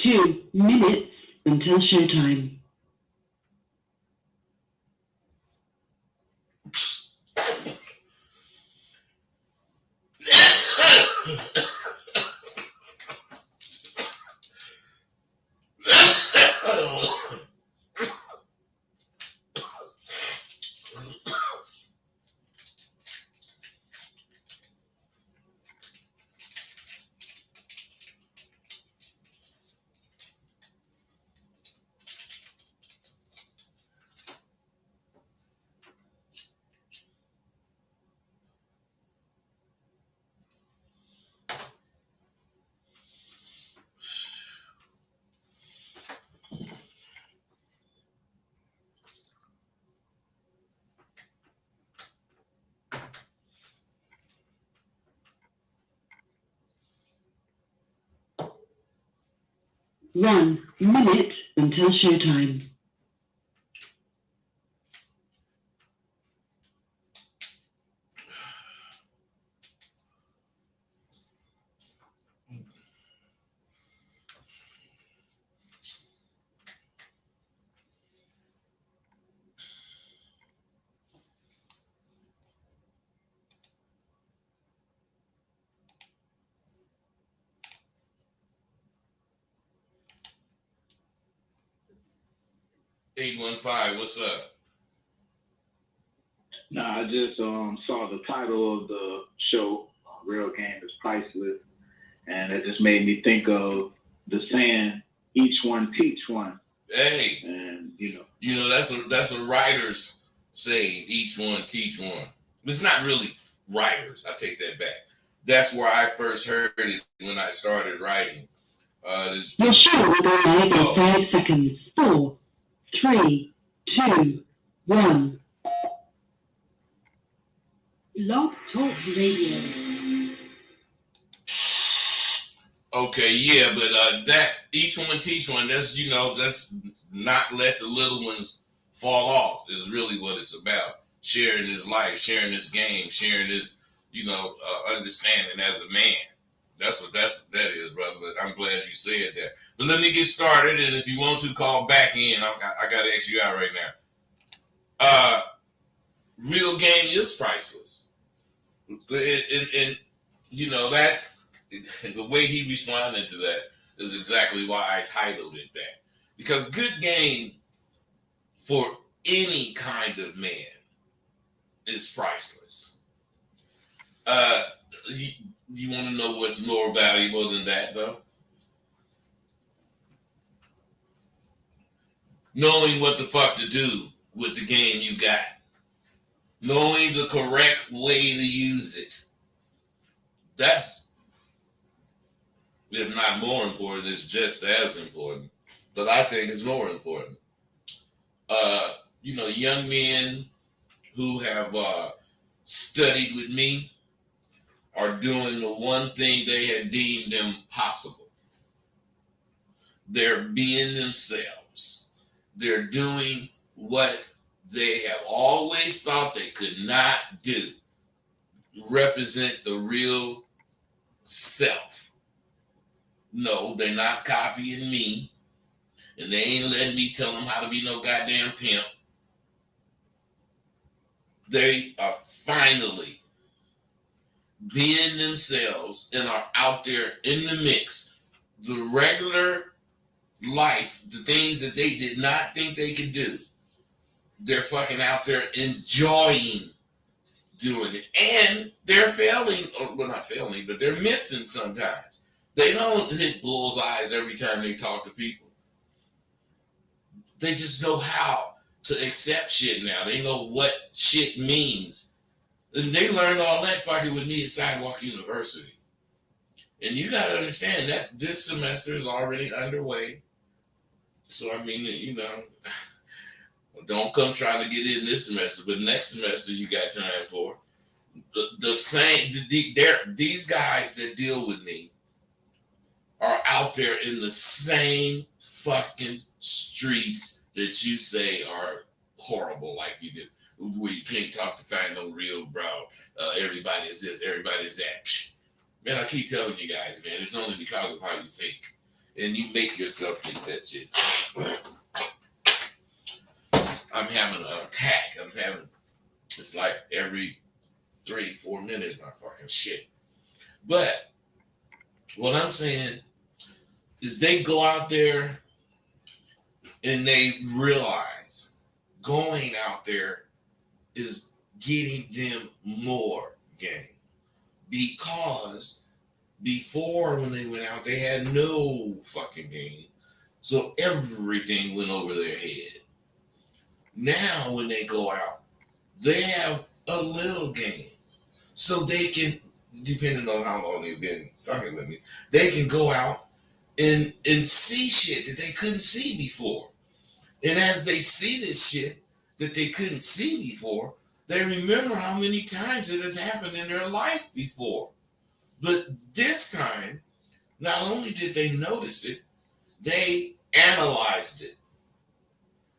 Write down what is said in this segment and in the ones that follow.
2 minutes until showtime. One minute until showtime. What's up? Nah, I just saw the title of the show, Real Game is Priceless, and it just made me think of the saying, "Each one teach one." Hey, and that's a writer's saying. Each one teach one. It's not really writers. I take that back. That's where I first heard it when I started writing. Your show will go live in 5 seconds. 4, 3, 2, 1. Love Talk Radio. Okay, yeah, but that each one teach one. That's not let the little ones fall off. Is really what it's about. Sharing his life, sharing his game, sharing his understanding as a man. That's what that is, brother. But I'm glad you said that. But let me get started, and if you want to call back in, I got to ask you out right now. Real game is priceless, and that's the way he responded to that is exactly why I titled it that. Because good game for any kind of man is priceless. You want to know what's more valuable than that, though? Knowing what the fuck to do with the game you got. Knowing the correct way to use it. That's, if not more important, it's just as important. But I think it's more important. Young men who have studied with me are doing the one thing they had deemed impossible. They're being themselves. They're doing what they have always thought they could not do. Represent the real self. No, they're not copying me. And they ain't letting me tell them how to be no goddamn pimp. They are finally being themselves and are out there in the mix. The regular life, the things that they did not think they could do, they're fucking out there enjoying doing it. And they're failing, or well, not failing, but they're missing sometimes. They don't hit bullseyes every time they talk to people. They just know how to accept shit now. They know what shit means. And they learned all that fucking with me at Sidewalk University. And you got to understand that this semester is already underway. So, I mean, don't come trying to get in this semester, but next semester you got time for. These guys that deal with me are out there in the same fucking streets that you say are horrible, like you do, where you can't talk to find no real bro. Everybody's this, everybody's that. Man, I keep telling you guys, man, it's only because of how you think. and you make yourself think that shit. I'm having an attack. It's like every 3-4 minutes, my fucking shit. But what I'm saying is they go out there and they realize going out there is getting them more game. Because before, when they went out, they had no fucking game. So everything went over their head. Now, when they go out, they have a little game. So they can, depending on how long they've been fucking with me, they can go out and see shit that they couldn't see before. And as they see this shit that they couldn't see before, they remember how many times it has happened in their life before. But this time, not only did they notice it, they analyzed it.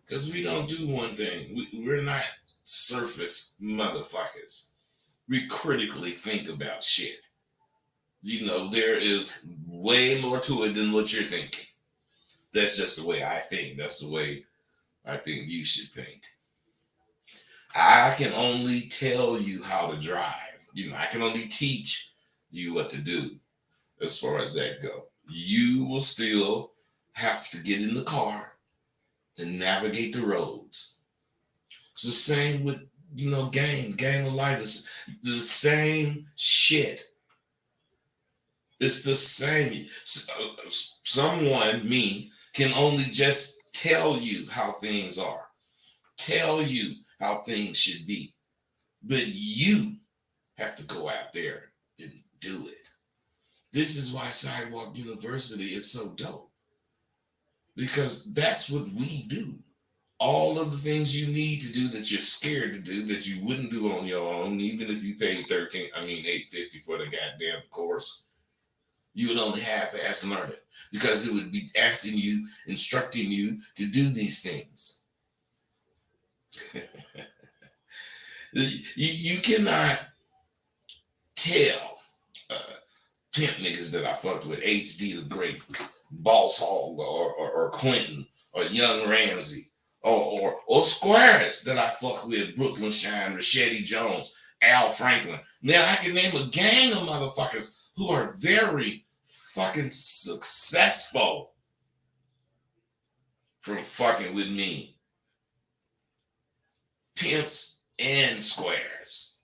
Because we don't do one thing. We're not surface motherfuckers. We critically think about shit. You know, there is way more to it than what you're thinking. That's just the way I think. That's the way I think you should think. I can only tell you how to drive. You know, I can only teach you what to do as far as that go. You will still have to get in the car and navigate the roads. It's the same with, you know, game of life. It's the same shit. It's the same. Someone, me, can only just tell you how things are. Tell you how things should be. But you have to go out there and do it. This is why Sidewalk University is so dope. Because that's what we do. All of the things you need to do that you're scared to do, that you wouldn't do on your own, even if you paid $850 for the goddamn course, you would only half-ass learn it. Because it would be asking you, instructing you to do these things. You cannot tell Pimp niggas that I fucked with, HD the Great, Boss Hog, or Quentin, or Young Ramsey, or Squares that I fuck with, Brooklyn Shine, Rashedi Jones, Al Franklin. Now I can name a gang of motherfuckers who are very fucking successful from fucking with me. Pimps and Squares.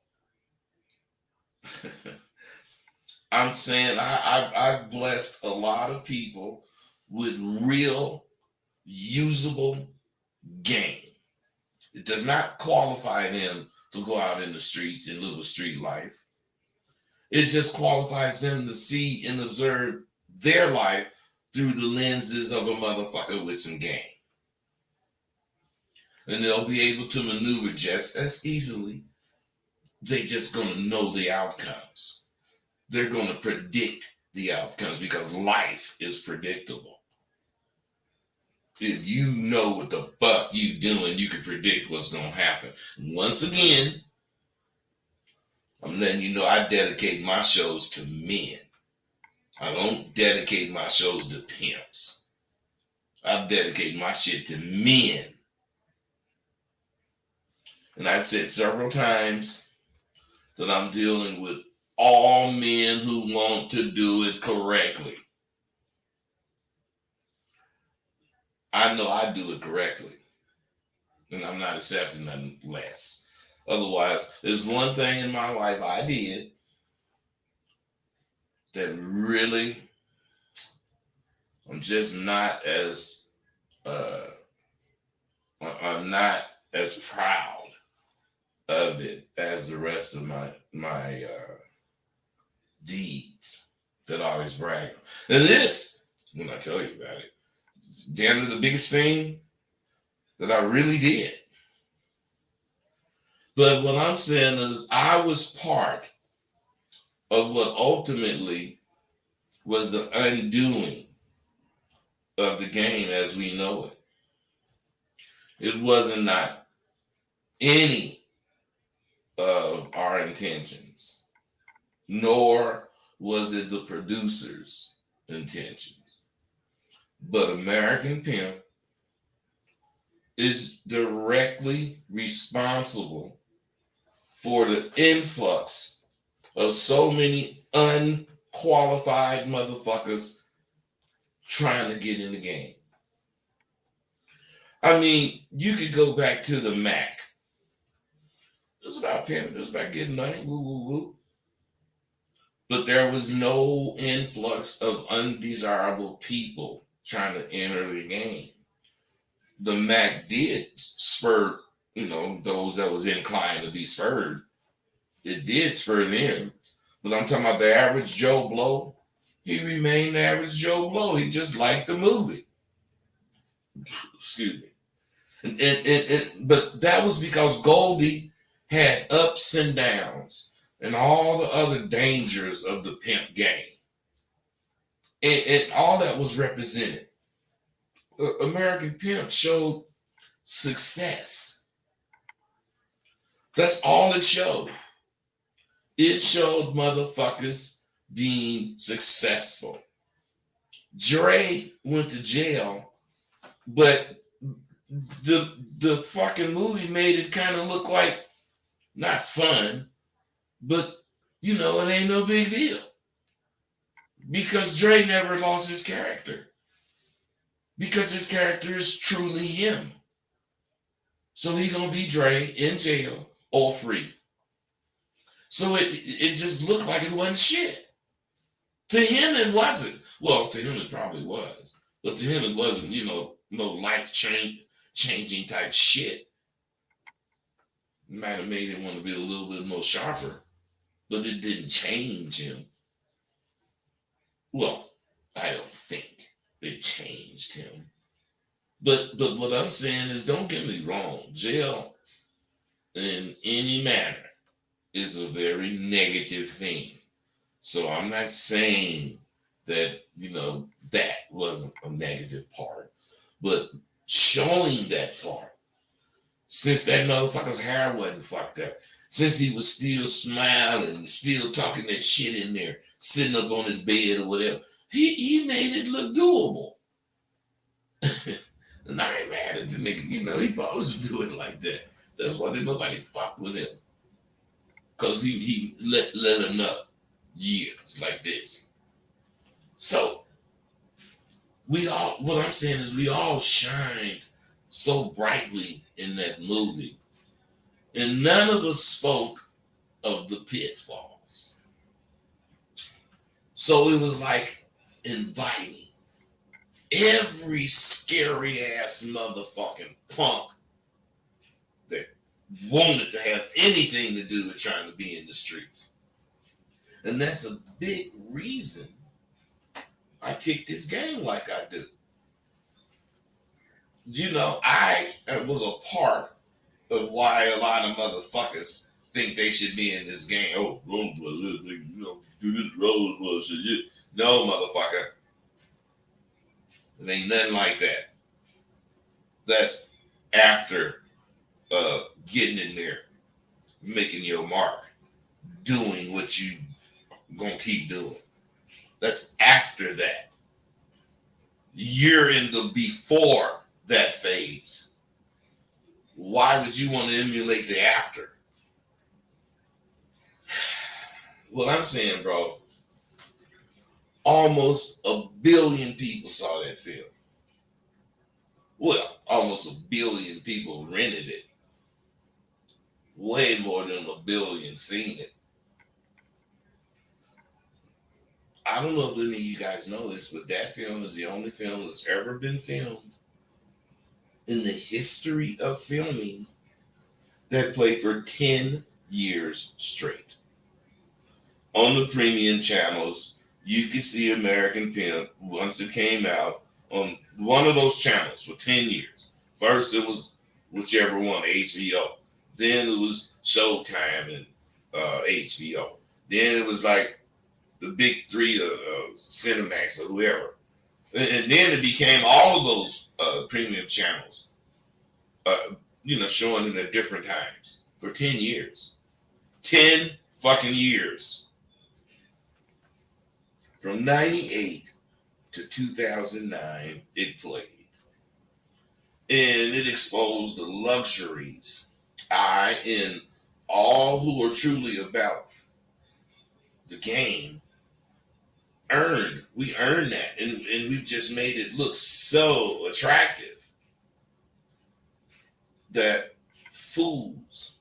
I'm saying I've blessed a lot of people with real usable game. It does not qualify them to go out in the streets and live a street life. It just qualifies them to see and observe their life through the lenses of a motherfucker with some game. And they'll be able to maneuver just as easily. They just gonna know the outcomes. They're gonna predict the outcomes because life is predictable. If you know what the fuck you doing, you can predict what's gonna happen. Once again, I'm letting you know I dedicate my shows to men. I don't dedicate my shows to pimps. I dedicate my shit to men. And I've said several times that I'm dealing with all men who want to do it correctly. I know I do it correctly. And I'm not accepting nothing less. Otherwise, there's one thing in my life I did that really, I'm just not as, I'm not as proud of it as the rest of my deeds that I always brag on. And this, when I tell you about it, damn near the biggest thing that I really did. But what I'm saying is I was part of what ultimately was the undoing of the game as we know it. It wasn't not any of our intentions, nor was it the producer's intentions. But American Pimp is directly responsible for the influx of so many unqualified motherfuckers trying to get in the game. I mean, you could go back to the Mac. It was about pimping. It was about getting money. Woo, woo, woo. But there was no influx of undesirable people trying to enter the game. The Mac did spur, those that was inclined to be spurred. It did spur them. But I'm talking about the average Joe Blow. He remained the average Joe Blow. He just liked the movie. Excuse me. But that was because Goldie had ups and downs and all the other dangers of the pimp game. And all that was represented. American Pimp showed success. That's all it showed. It showed motherfuckers being successful. Dre went to jail, but the fucking movie made it kind of look like not fun, but it ain't no big deal. Because Dre never lost his character. Because his character is truly him. So he gonna be Dre in jail or free. So it just looked like it wasn't shit. To him it wasn't. Well, to him it probably was. But to him it wasn't, no life-changing type shit. It might have made him want to be a little bit more sharper. But it didn't change him. Well, I don't think it changed him. But what I'm saying is, don't get me wrong, jail in any manner is a very negative thing. So I'm not saying that, that wasn't a negative part. But showing that part, since that motherfucker's hair wasn't fucked up, since he was still smiling, still talking that shit in there, sitting up on his bed or whatever, he made it look doable. And I ain't mad at the nigga, he supposed to do it like that. That's why didn't nobody fuck with him. Because he let him know years like this. So what I'm saying is we all shined so brightly in that movie. And none of us spoke of the pitfalls. So it was like inviting every scary ass motherfucking punk that wanted to have anything to do with trying to be in the streets. And that's a big reason I kick this game like I do. I was a part of why a lot of motherfuckers think they should be in this game. Oh, Rosebud, do this Rosebud shit. No, motherfucker. It ain't nothing like that. That's after getting in there, making your mark, doing what you gonna keep doing. That's after that. You're in the before that phase. Why would you want to emulate the after? What I'm saying, bro, almost 1 billion people saw that film. Well, almost 1 billion people rented it. Way more than 1 billion seen it. I don't know if any of you guys know this, but that film is the only film that's ever been filmed in the history of filming that played for 10 years straight. On the premium channels, you could see American Pimp once it came out on one of those channels for 10 years. First, it was whichever one, HBO. Then it was Showtime and HBO. Then it was like the big three, Cinemax or whoever. And then it became all of those premium channels, showing it at different times for 10 years. 10 fucking years. From 98 to 2009, it played. And it exposed the luxuries I and all who are truly about the game earned. We earned that. And we've just made it look so attractive that fools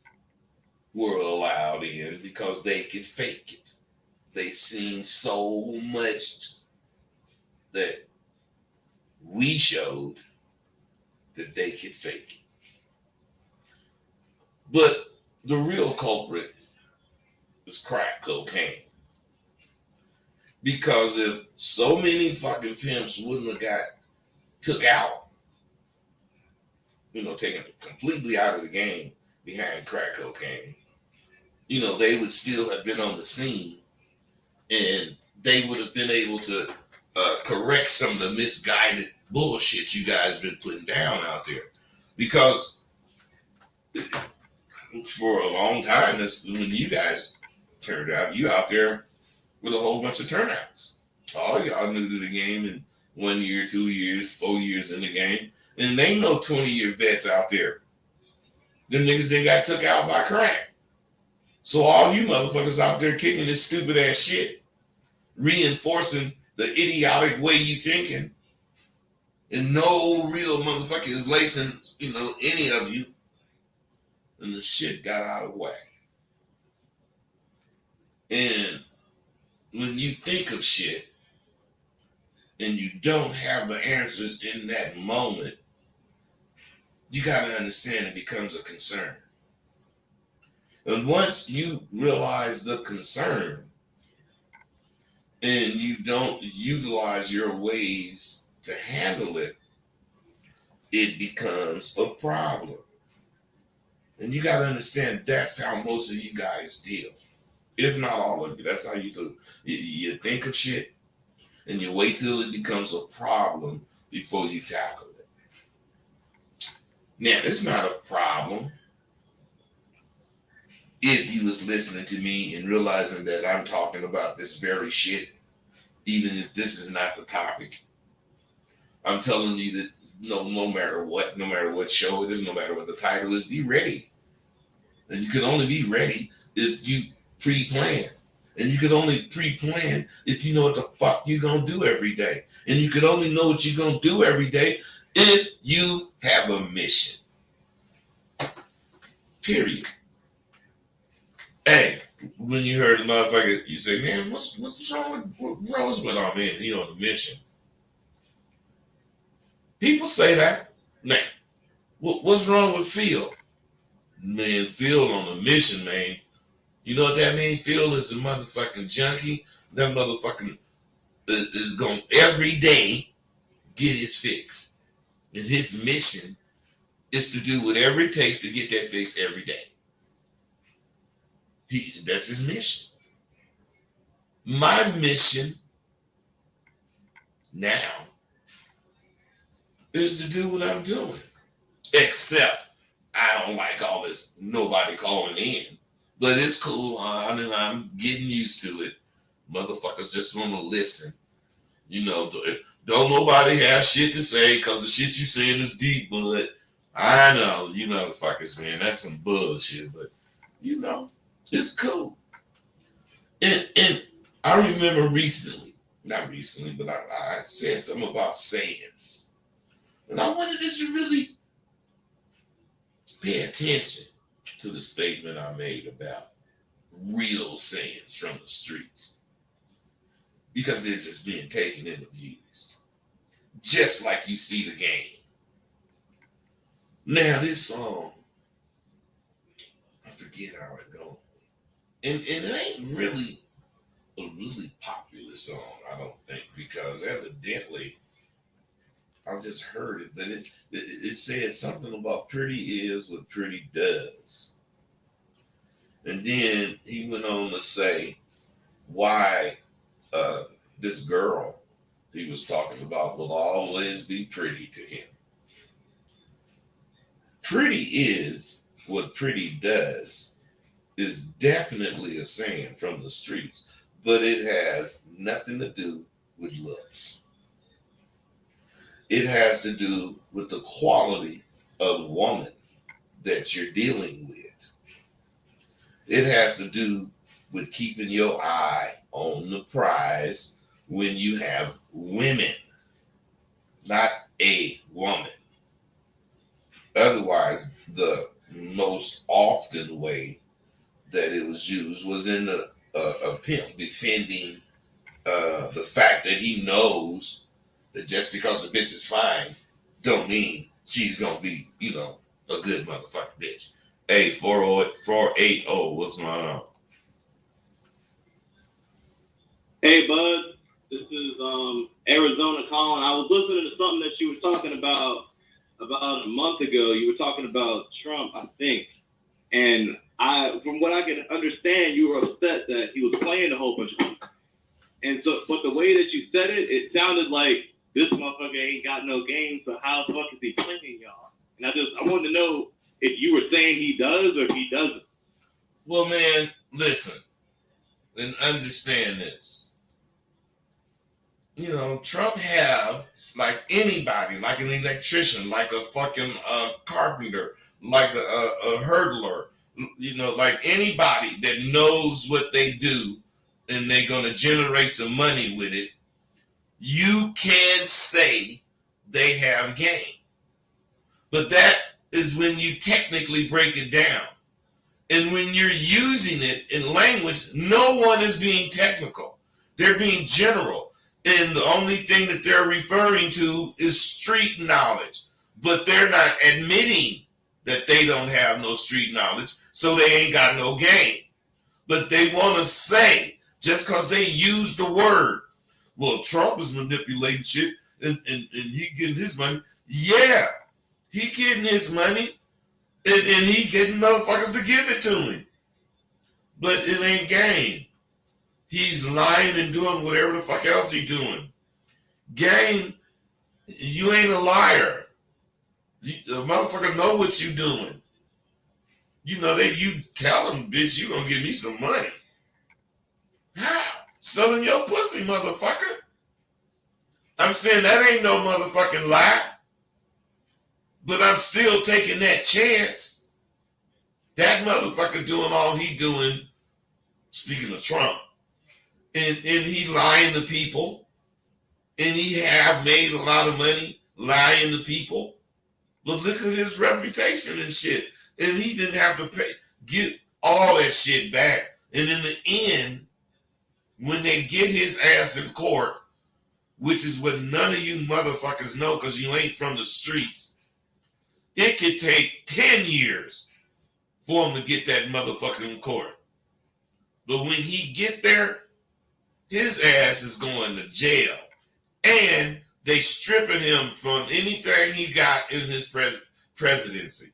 were allowed in because they could fake it. They seen so much that we showed that they could fake it. But the real culprit is crack cocaine. Because if so many fucking pimps wouldn't have got took out, taken completely out of the game behind crack cocaine, they would still have been on the scene and they would have been able to correct some of the misguided bullshit you guys been putting down out there. Because for a long time, this when you guys turned out, you out there with a whole bunch of turnouts. All y'all new to the game in 1 year, 2 years, 4 years in the game. And there ain't no 20-year vets out there. Them niggas they got took out by crack. So all you motherfuckers out there kicking this stupid ass shit, reinforcing the idiotic way you thinking, and no real motherfucker is lacing, any of you, and the shit got out of whack. And when you think of shit and you don't have the answers in that moment, you got to understand it becomes a concern. And once you realize the concern and you don't utilize your ways to handle it, it becomes a problem. And you got to understand that's how most of you guys deal. If not all of you, that's how you do. You think of shit and you wait till it becomes a problem before you tackle it. Now, it's not a problem if you was listening to me and realizing that I'm talking about this very shit, even if this is not the topic. I'm telling you that no matter what show it is, no matter what the title is, be ready. And you can only be ready if you pre-plan. And you can only pre-plan if you know what the fuck you're going to do every day. And you can only know what you're going to do every day if you have a mission. Period. Hey, when you heard the motherfucker, you say, man, what's wrong with Rose? But oh man, he on a mission. People say that. Man, what's wrong with Phil? Man, Phil on a mission, man. You know what that means? Phil is a motherfucking junkie. That motherfucking is going to every day get his fix. And his mission is to do whatever it takes to get that fix every day. That's his mission. My mission now is to do what I'm doing. Except I don't like all this nobody calling in. But it's cool. I'm getting used to it. Motherfuckers just want to listen. Don't nobody have shit to say because the shit you saying is deep, but I know, you motherfuckers, man, that's some bullshit, but it's cool. And I remember not recently, but I said something about sayings. And I wanted you to really pay attention to the statement I made about real sayings from the streets. Because they're just being taken and abused. Just like you see the game. Now this song, I forget how it goes. And it ain't really a really popular song, I don't think, because evidently I just heard it, but it said something about pretty is what pretty does. And then he went on to say why this girl he was talking about will always be pretty to him. Pretty is what pretty does is definitely a saying from the streets, but it has nothing to do with looks. It has to do with the quality of woman that you're dealing with. It has to do with keeping your eye on the prize when you have women, not a woman. Otherwise, the most often way that it was used was in a pimp defending the fact that he knows that just because a bitch is fine don't mean she's gonna be, a good motherfucking bitch. Hey, 480, what's going on? Hey, Bud. This is Arizona calling. I was listening to something that you were talking about a month ago. You were talking about Trump, I think. And from what I can understand, you were upset that he was playing a whole bunch of people. And so, but the way that you said it, it sounded like this motherfucker ain't got no game, so how the fuck is he playing y'all? And I wanted to know if you were saying he does or if he doesn't. Well, man, listen and understand this. Trump have, like anybody, like an electrician, like a fucking carpenter, like a hurdler, like anybody that knows what they do and they're going to generate some money with it, you can say they have game. But that is when you technically break it down. And when you're using it in language, no one is being technical. They're being general. And the only thing that they're referring to is street knowledge. But they're not admitting that they don't have no street knowledge, so they ain't got no game. But they want to say, just because they use the word, well, Trump is manipulating shit and he getting his money. Yeah, he getting his money and he getting motherfuckers to give it to him. But it ain't game. He's lying and doing whatever the fuck else he's doing. Game, you ain't a liar. The motherfucker know what you doing. You tell him, bitch, you gonna give me some money. How? Selling your pussy, motherfucker. I'm saying that ain't no motherfucking lie. But I'm still taking that chance. That motherfucker doing all he doing, speaking of Trump, and he lying to people, and he have made a lot of money lying to people. But look at his reputation and shit. And he didn't have to get all that shit back. And in the end, when they get his ass in court, which is what none of you motherfuckers know because you ain't from the streets, it could take 10 years for him to get that motherfucker in court. But when he get there, his ass is going to jail. And they stripping him from anything he got in his presidency.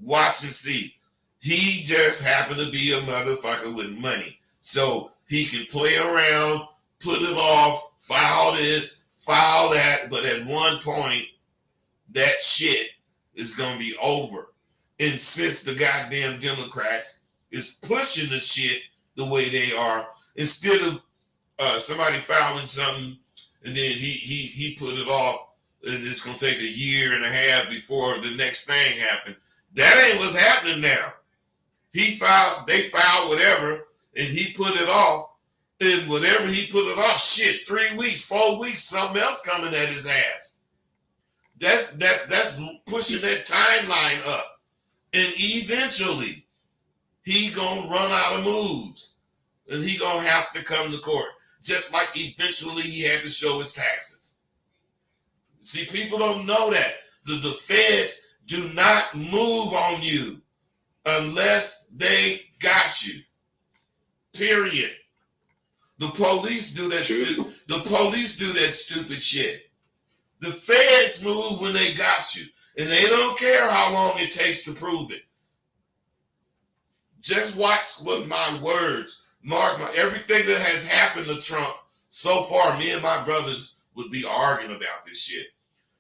Watch and see. He just happened to be a motherfucker with money. So he can play around, put it off, file this, file that. But at one point, that shit is going to be over. And since the goddamn Democrats is pushing the shit the way they are, instead of somebody filing something and then he put it off and it's going to take a year and a half before the next thing happens. That ain't what's happening now. They filed whatever and he put it off, and whatever he put it off, shit, 3 weeks, 4 weeks, something else coming at his ass. That's pushing that timeline up. And eventually he gonna run out of moves and he gonna have to come to court. Just like eventually he had to show his taxes. See, people don't know that. The feds do not move on you unless they got you. Period. The police do that. The police do that stupid shit. The feds move when they got you, and they don't care how long it takes to prove it. Just watch what my words, mark my everything that has happened to Trump so far. Me and my brothers would be arguing about this shit,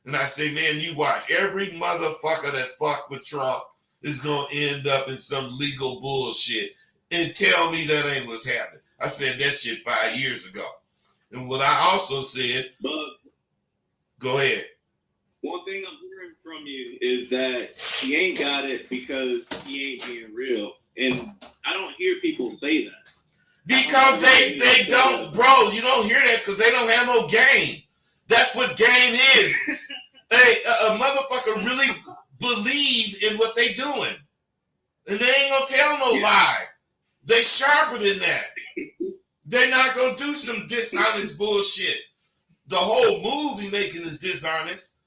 and I say, man, you watch. Every motherfucker that fuck with Trump is gonna end up in some legal bullshit. And tell me that ain't what's happening. I said that shit 5 years ago. And what I also said, But go ahead. is that he ain't got it because he ain't being real. And I don't hear people say that. Because they don't, bro, you don't hear that because they don't have no game. That's what game is. A motherfucker really believe in what they doing. And they ain't gonna tell no lie. They sharper than that. They're not gonna do some dishonest bullshit. The whole movie making is dishonest.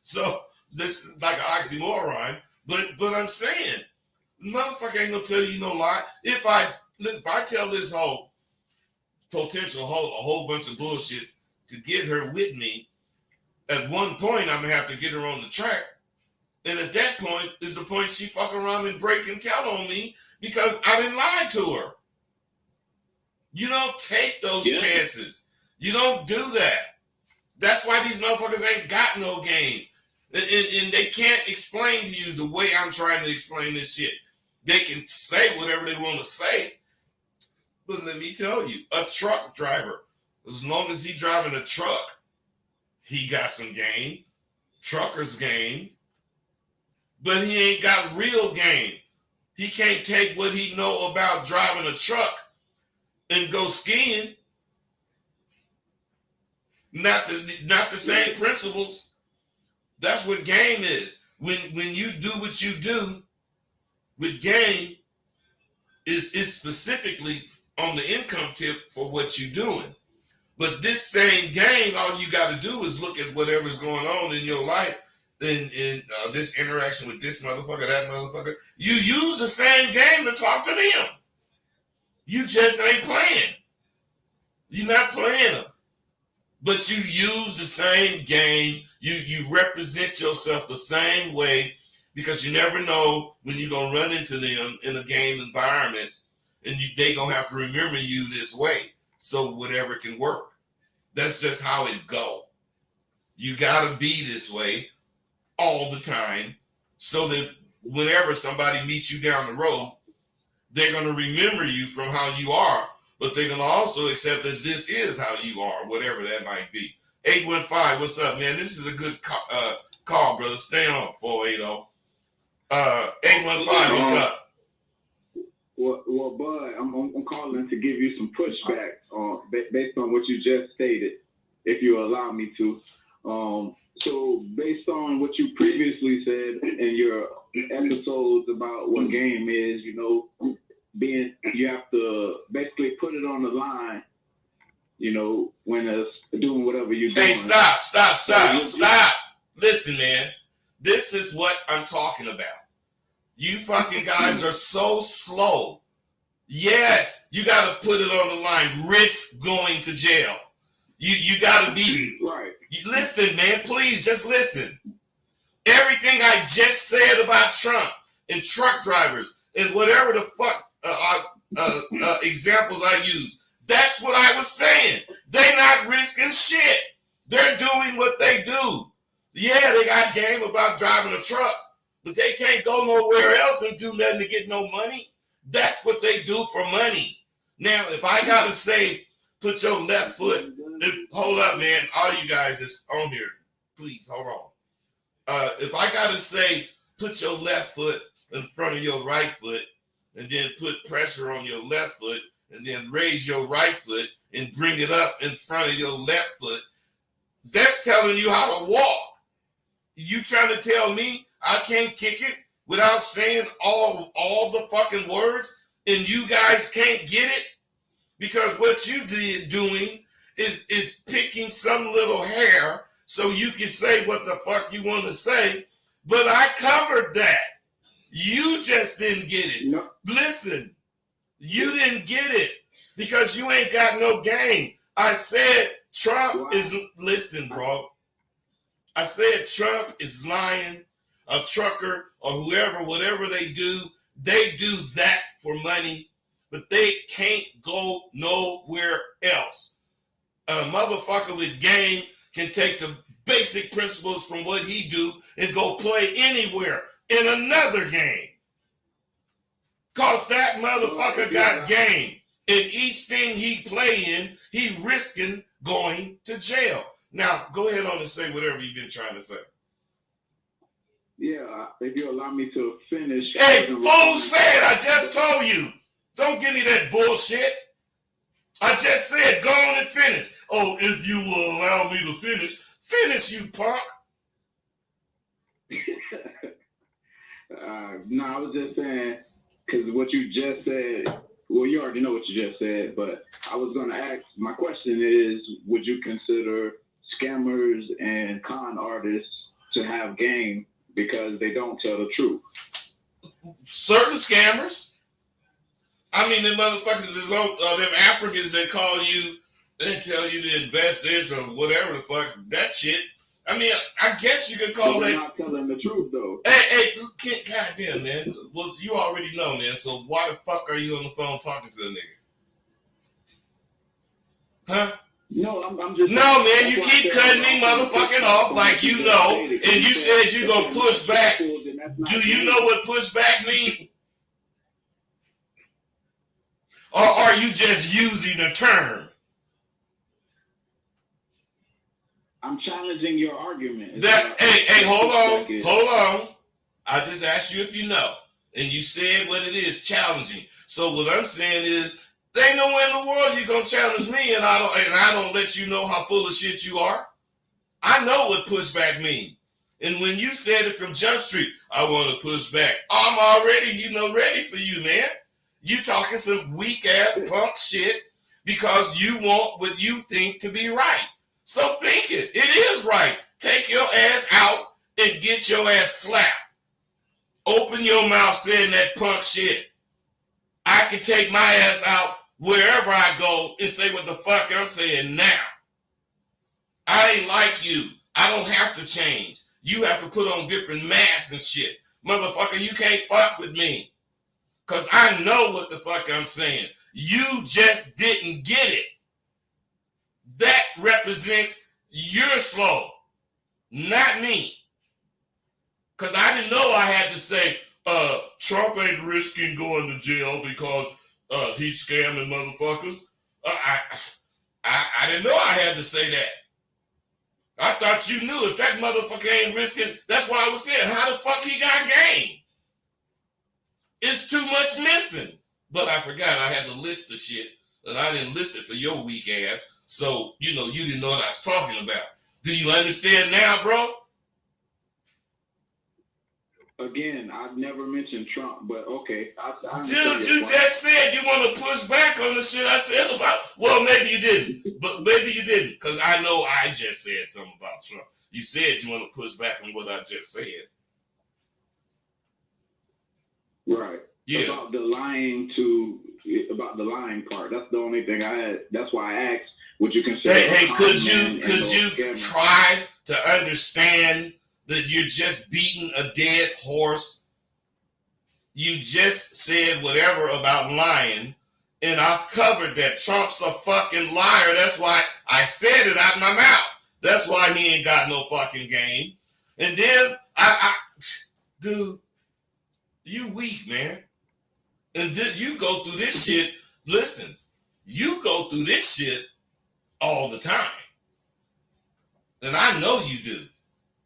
So this is like an oxymoron. But I'm saying, motherfucker ain't gonna tell you no lie. If I tell this whole potential a whole bunch of bullshit to get her with me, at one point I'm gonna have to get her on the track. And at that point is the point she fuck around and break and tell on me because I didn't lie to her. You don't take those chances. You don't do that. That's why these motherfuckers ain't got no game. And they can't explain to you the way I'm trying to explain this shit. They can say whatever they want to say. But let me tell you, a truck driver, as long as he driving a truck, he got some game. Trucker's game. But he ain't got real game. He can't take what he know about driving a truck and go skiing. Not the same principles. That's what game is. When you do what you do with game, is specifically on the income tip for what you're doing. But this same game, all you got to do is look at whatever's going on in your life, in this interaction with this motherfucker, that motherfucker. You use the same game to talk to them. You just ain't playing. You're not playing them. But you use the same game. You represent yourself the same way because you never know when you're going to run into them in a game environment and they going to have to remember you this way. So whatever can work. That's just how it go. You got to be this way all the time so that whenever somebody meets you down the road, they're going to remember you from how you are, but they're going to also accept that this is how you are, whatever that might be. 815, what's up, man? This is a good call, brother. Stay on, 480. 815, what's up? Well, Bud, I'm calling to give you some pushback based on what you just stated, if you allow me to. So based on what you previously said in your episodes about what game is, you have to basically put it on the line, when it's doing whatever you're doing. Hey, stop. Listen, man, this is what I'm talking about. You fucking guys are so slow. Yes, you got to put it on the line. Risk going to jail. You got to be right. Listen, man, please just listen. Everything I just said about Trump and truck drivers and whatever the fuck examples I use, that's what I was saying. They're not risking shit. They're doing what they do. Yeah, they got game about driving a truck, but they can't go nowhere else and do nothing to get no money. That's what they do for money. Now, if I got to say, put your left foot, hold up, man. All you guys is on here. Please, hold on. If I got to say, put your left foot in front of your right foot, and then put pressure on your left foot, and then raise your right foot and bring it up in front of your left foot, that's telling you how to walk. You trying to tell me I can't kick it without saying all the fucking words, and you guys can't get it? Because what you doing is picking some little hair so you can say what the fuck you want to say, but I covered that. You just didn't get it. No. Listen, you didn't get it because you ain't got no game. I said Trump is, listen, bro. I said Trump is lying, a trucker or whoever, whatever they do that for money, but they can't go nowhere else. A motherfucker with game can take the basic principles from what he do and go play anywhere in another game. Cause that motherfucker got game. In each thing he play in, he risking going to jail. Now, go ahead on and say whatever you've been trying to say. Yeah, if you allow me to finish. Hey, fool said, I just told you. Don't give me that bullshit. I just said, go on and finish. Oh, if you will allow me to finish, you punk. No, I was just saying, because what you just said, well, you already know what you just said, but I was going to ask, my question is, would you consider scammers and con artists to have game because they don't tell the truth? Certain scammers. I mean, them motherfuckers, them Africans that call you and tell you to invest this or whatever the fuck, that shit. I mean, I guess you could call that. They're not telling the truth, though. Hey, goddamn, man. Well, you already know, man. So why the fuck are you on the phone talking to a nigga? Huh? No, I'm just. No, man, you keep cutting me motherfucking off like you know, and you said you gonna push back. Do you know what pushback mean? Or are you just using a term? I'm challenging your argument. Hey, hold on. I just asked you if you know, and you said what it is, challenging. So what I'm saying is, there ain't nowhere in the world you gonna challenge me, and I don't let you know how full of shit you are. I know what pushback mean. And when you said it from Jump Street, I want to push back. I'm already, ready for you, man. You talking some weak ass punk shit because you want what you think to be right. So think it. It is right. Take your ass out and get your ass slapped. Open your mouth saying that punk shit. I can take my ass out wherever I go and say what the fuck I'm saying now. I ain't like you. I don't have to change. You have to put on different masks and shit. Motherfucker, you can't fuck with me. Because I know what the fuck I'm saying. You just didn't get it. That represents you're slow, not me. Because I didn't know I had to say, Trump ain't risking going to jail because he's scamming motherfuckers. I didn't know I had to say that. I thought you knew if that motherfucker ain't risking. That's why I was saying, how the fuck he got game? It's too much missing. But I forgot I had to list the shit, and I didn't list it for your weak ass. So, you didn't know what I was talking about. Do you understand now, bro? Again, I've never mentioned Trump, but okay. Dude, you just said you want to push back on the shit I said about. Well, maybe you didn't, but maybe you didn't, because I know I just said something about Trump. You said you want to push back on what I just said. Right. Yeah. About the lying part. That's the only thing I had. That's why I asked, would you consider? Hey, could you try to understand that you're just beating a dead horse? You just said whatever about lying, and I covered that. Trump's a fucking liar. That's why I said it out of my mouth. That's why he ain't got no fucking game. And then dude, you weak, man. And then you go through this shit. Listen, you go through this shit all the time. And I know you do.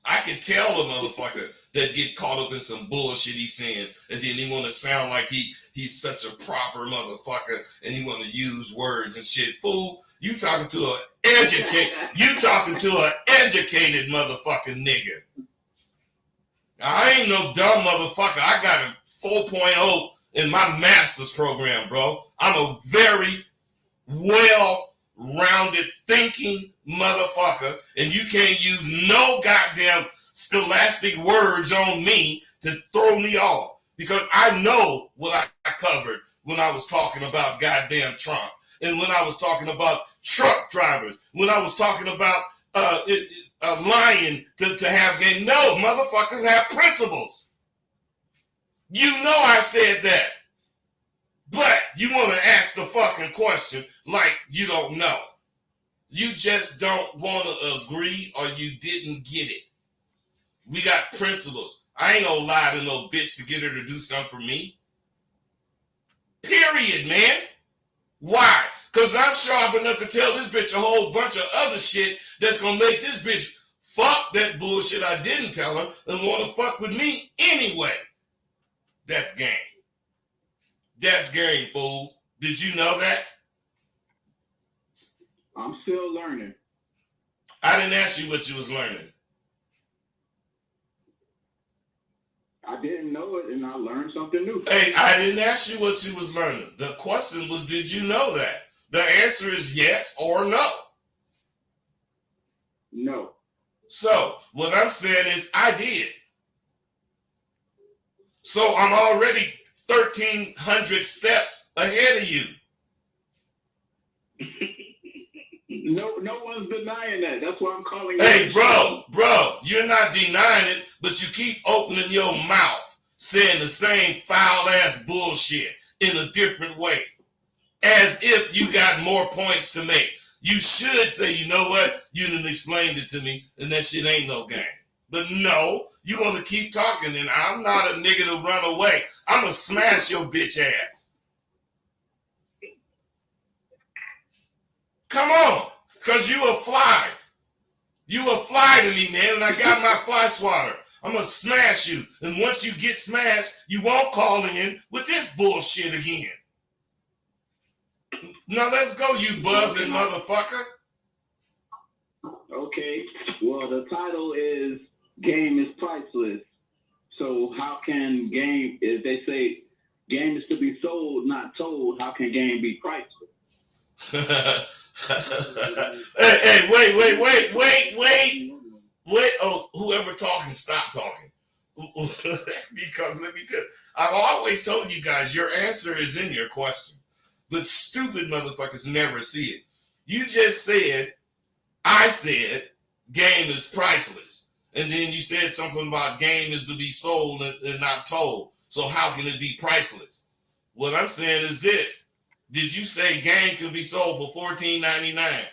I can tell a motherfucker that get caught up in some bullshit he's saying, and then he want to sound like he's such a proper motherfucker, and he want to use words and shit. Fool, you talking to an educated motherfucking nigga. I ain't no dumb motherfucker. I got a 4.0 in my master's program, bro. I'm a very well-rounded thinking motherfucker, and you can't use no goddamn scholastic words on me to throw me off, because I know what I covered when I was talking about goddamn Trump, and when I was talking about truck drivers, when I was talking about lying to have game. No, motherfuckers have principles. You know I said that. But you want to ask the fucking question like you don't know. You just don't want to agree, or you didn't get it. We got principles. I ain't gonna lie to no bitch to get her to do something for me. Period, man. Why? Because I'm sharp enough to tell this bitch a whole bunch of other shit that's gonna make this bitch Fuck that bullshit I didn't tell her and want to fuck with me anyway. That's game. That's game, fool. Did you know that? I'm still learning. I didn't ask you what you was learning. I didn't know it, and I learned something new. Hey, I didn't ask you what you was learning. The question was, did you know that? The answer is yes or no. No. So, what I'm saying is I did. So, I'm already 1,300 steps ahead of you. No one's denying that. That's why I'm calling you. Hey, bro, you're not denying it, but you keep opening your mouth, saying the same foul-ass bullshit in a different way, as if you got more points to make. You should say, you know what? You done explained it to me, and that shit ain't no game. But no, you want to keep talking, and I'm not a nigga to run away. I'm going to smash your bitch ass. Come on, because you a fly. You a fly to me, man, and I got my fly swatter. I'm going to smash you. And once you get smashed, you won't call in with this bullshit again. Now let's go, you buzzing motherfucker. Okay. Well, the title is Game is Priceless. So how can game, if they say game is to be sold, not told, how can game be priceless? Hey, wait. Oh, whoever talking, stop talking. Because let me tell you, I've always told you guys your answer is in your question. But stupid motherfuckers never see it. You just said, I said, game is priceless. And then you said something about game is to be sold and not told. So how can it be priceless? What I'm saying is this. Did you say game can be sold for $14.99?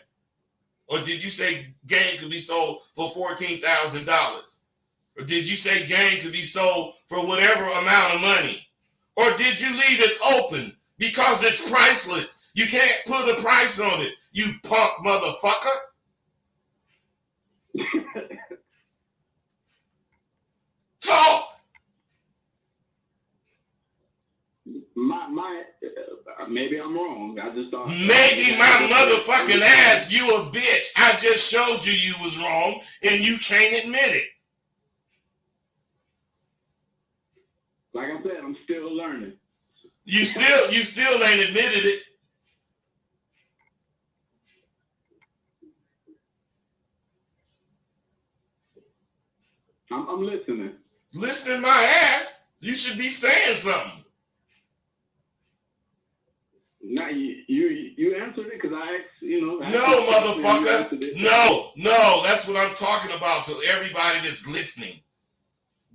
Or did you say game could be sold for $14,000? Or did you say game could be sold for whatever amount of money? Or did you leave it open because it's priceless? You can't put a price on it, you punk motherfucker. Talk. Maybe I'm wrong. I just thought. Maybe my motherfucking ass, you a bitch. I just showed you was wrong, and you can't admit it. Like I said, I'm still learning. You still ain't admitted it. I'm listening. Listening my ass, you should be saying something. Now you answered it because I asked, No, motherfucker. No, that's what I'm talking about to everybody that's listening.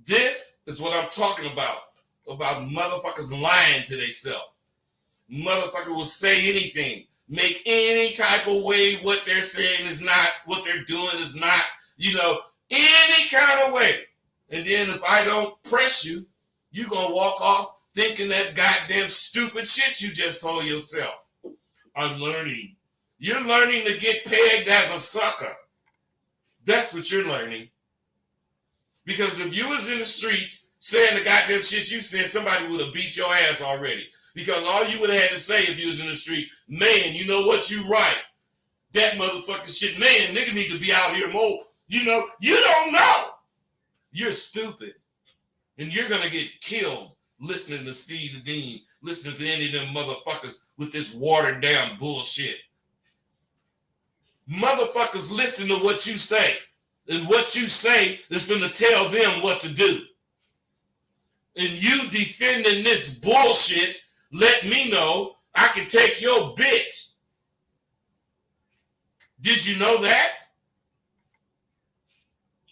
This is what I'm talking about motherfuckers lying to themselves. Motherfucker will say anything, make any type of way what they're saying is not, what they're doing is not, any kind of way. And then if I don't press you, you're going to walk off thinking that goddamn stupid shit you just told yourself. I'm learning. You're learning to get pegged as a sucker. That's what you're learning. Because if you was in the streets saying the goddamn shit you said, somebody would have beat your ass already. Because all you would have had to say if you was in the street, man, you know what, you right. That motherfucking shit, man, nigga need to be out here more. You don't know. You're stupid. And you're going to get killed listening to Steve the Dean, listening to any of them motherfuckers with this watered down bullshit. Motherfuckers listen to what you say. And what you say is going to tell them what to do. And you defending this bullshit, let me know I can take your bitch. Did you know that?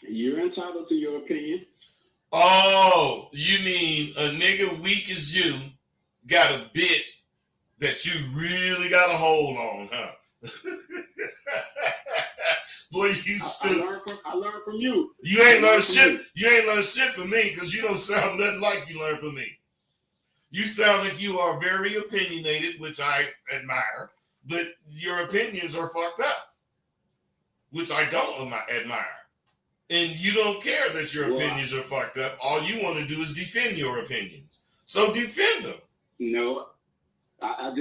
You're entitled to your opinion. Oh, you mean a nigga weak as you got a bitch that you really got a hold on, huh? Boy, you stupid. I learned from you. You ain't learned shit. You ain't learned shit from me because you don't sound nothing like you learned from me. You sound like you are very opinionated, which I admire, but your opinions are fucked up, which I don't admire. And you don't care that your opinions are fucked up. All you want to do is defend your opinions. So defend them. No, I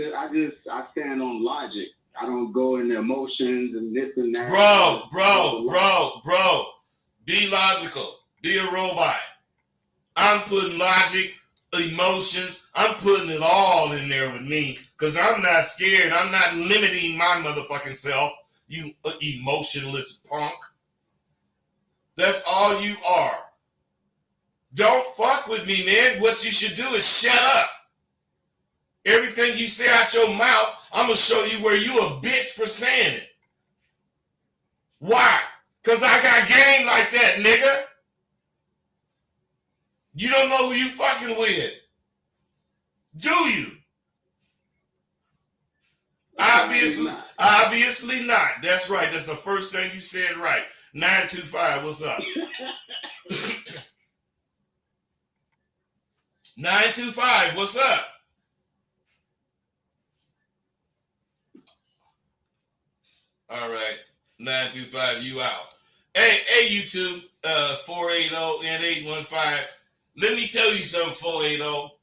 stand on logic. I don't go into emotions and this and that. Bro. Be logical. Be a robot. I'm putting logic, emotions. I'm putting it all in there with me because I'm not scared. I'm not limiting my motherfucking self. You emotionless punk. That's all you are. Don't fuck with me, man. What you should do is shut up. Everything you say out your mouth, I'm going to show you where you a bitch for saying it. Why? Because I got game like that, nigga. You don't know who you fucking with. Do you? Obviously not. That's right. That's the first thing you said right. 925, what's up? 925, what's up? All right, 925, you out. Hey, YouTube, 480 and 815. Let me tell you something, 480.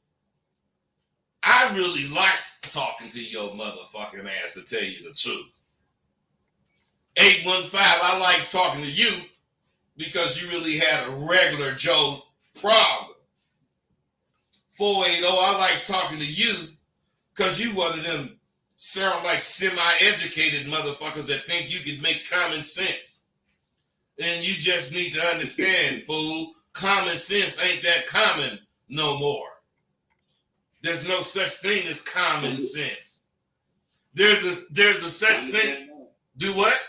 I really liked talking to your motherfucking ass, to tell you the truth. 815, I liked talking to you because you really had a regular Joe problem. 480, I like talking to you because you one of them sound like semi-educated motherfuckers that think you can make common sense. And you just need to understand, fool, common sense ain't that common no more. There's no such thing as common sense. There's a such thing. Do what?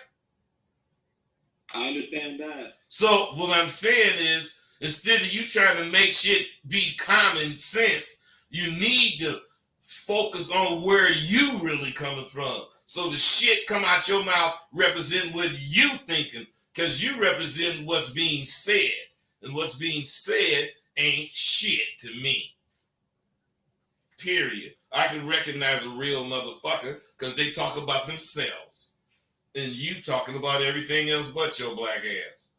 I understand that. So what I'm saying is, instead of you trying to make shit be common sense, you need to focus on where you really coming from. So the shit come out your mouth represent what you thinking, because you represent what's being said. And what's being said ain't shit to me. Period. I can recognize a real motherfucker because they talk about themselves. And you talking about everything else but your black ass.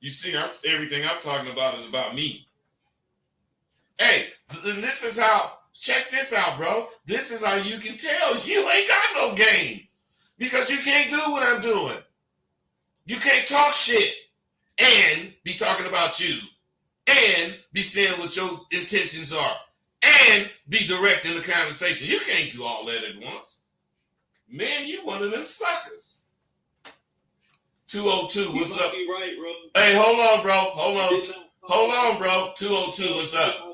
You see, everything I'm talking about is about me. Hey, and this is how, check this out, bro. This is how you can tell you ain't got no game. Because you can't do what I'm doing. You can't talk shit and be talking about you and be saying what your intentions are and be direct in the conversation. You can't do all that at once. Man, you one of them suckers. 202, what's up? Right, bro. Hey, hold on, bro. Hold on, bro. 202, what's up?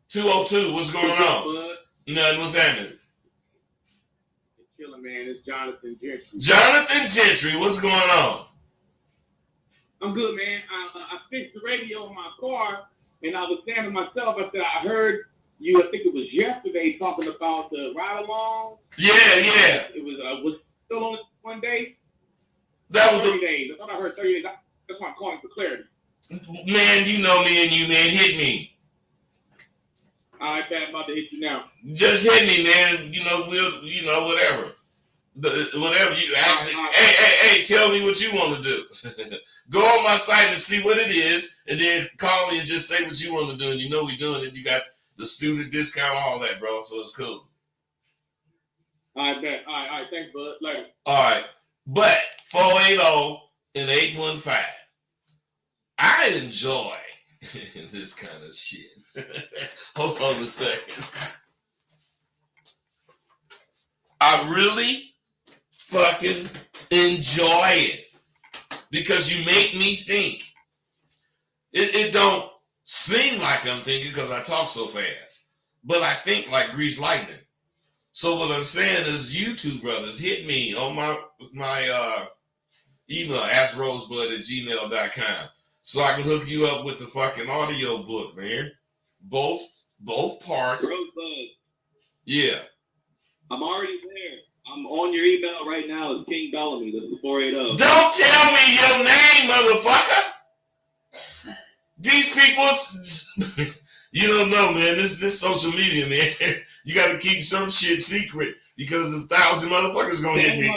202, what's going on? Nothing, what's happening? Chilling, man. It's Jonathan Gentry. Jonathan Gentry, what's going on? I'm good, man. I fixed the radio in my car, and I was saying to myself, I said, I heard you, I think it was yesterday, talking about the ride-along. Yeah. It was still on one day? That was 30 days. I thought I heard 30 days. That's why I'm calling for clarity. Man, you know me and you, man. Hit me. All right, Pat, I'm about to hit you now. Just hit me, man. Whatever. Whatever you actually. Hey, tell me what you want to do. Go on my site and see what it is, and then call me and just say what you want to do. And you know we doing it. You got the student discount, all that, bro. So it's cool. All right, Pat. All right. Thanks, bud. Later. All right. But 480 and 815. I enjoy this kind of shit. Hold on a second. I really fucking enjoy it because you make me think. It don't seem like I'm thinking because I talk so fast, but I think like grease lightning. So what I'm saying is, you two brothers, hit me on my email, askrosebud@gmail.com, so I can hook you up with the fucking audio book, man. Both parts. Rosebud. Yeah. I'm already there. I'm on your email right now. It's King Bellamy. This is 480. Don't tell me your name, motherfucker. These people, you don't know, man. This social media, man. You got to keep some shit secret because 1,000 motherfuckers gonna hit me.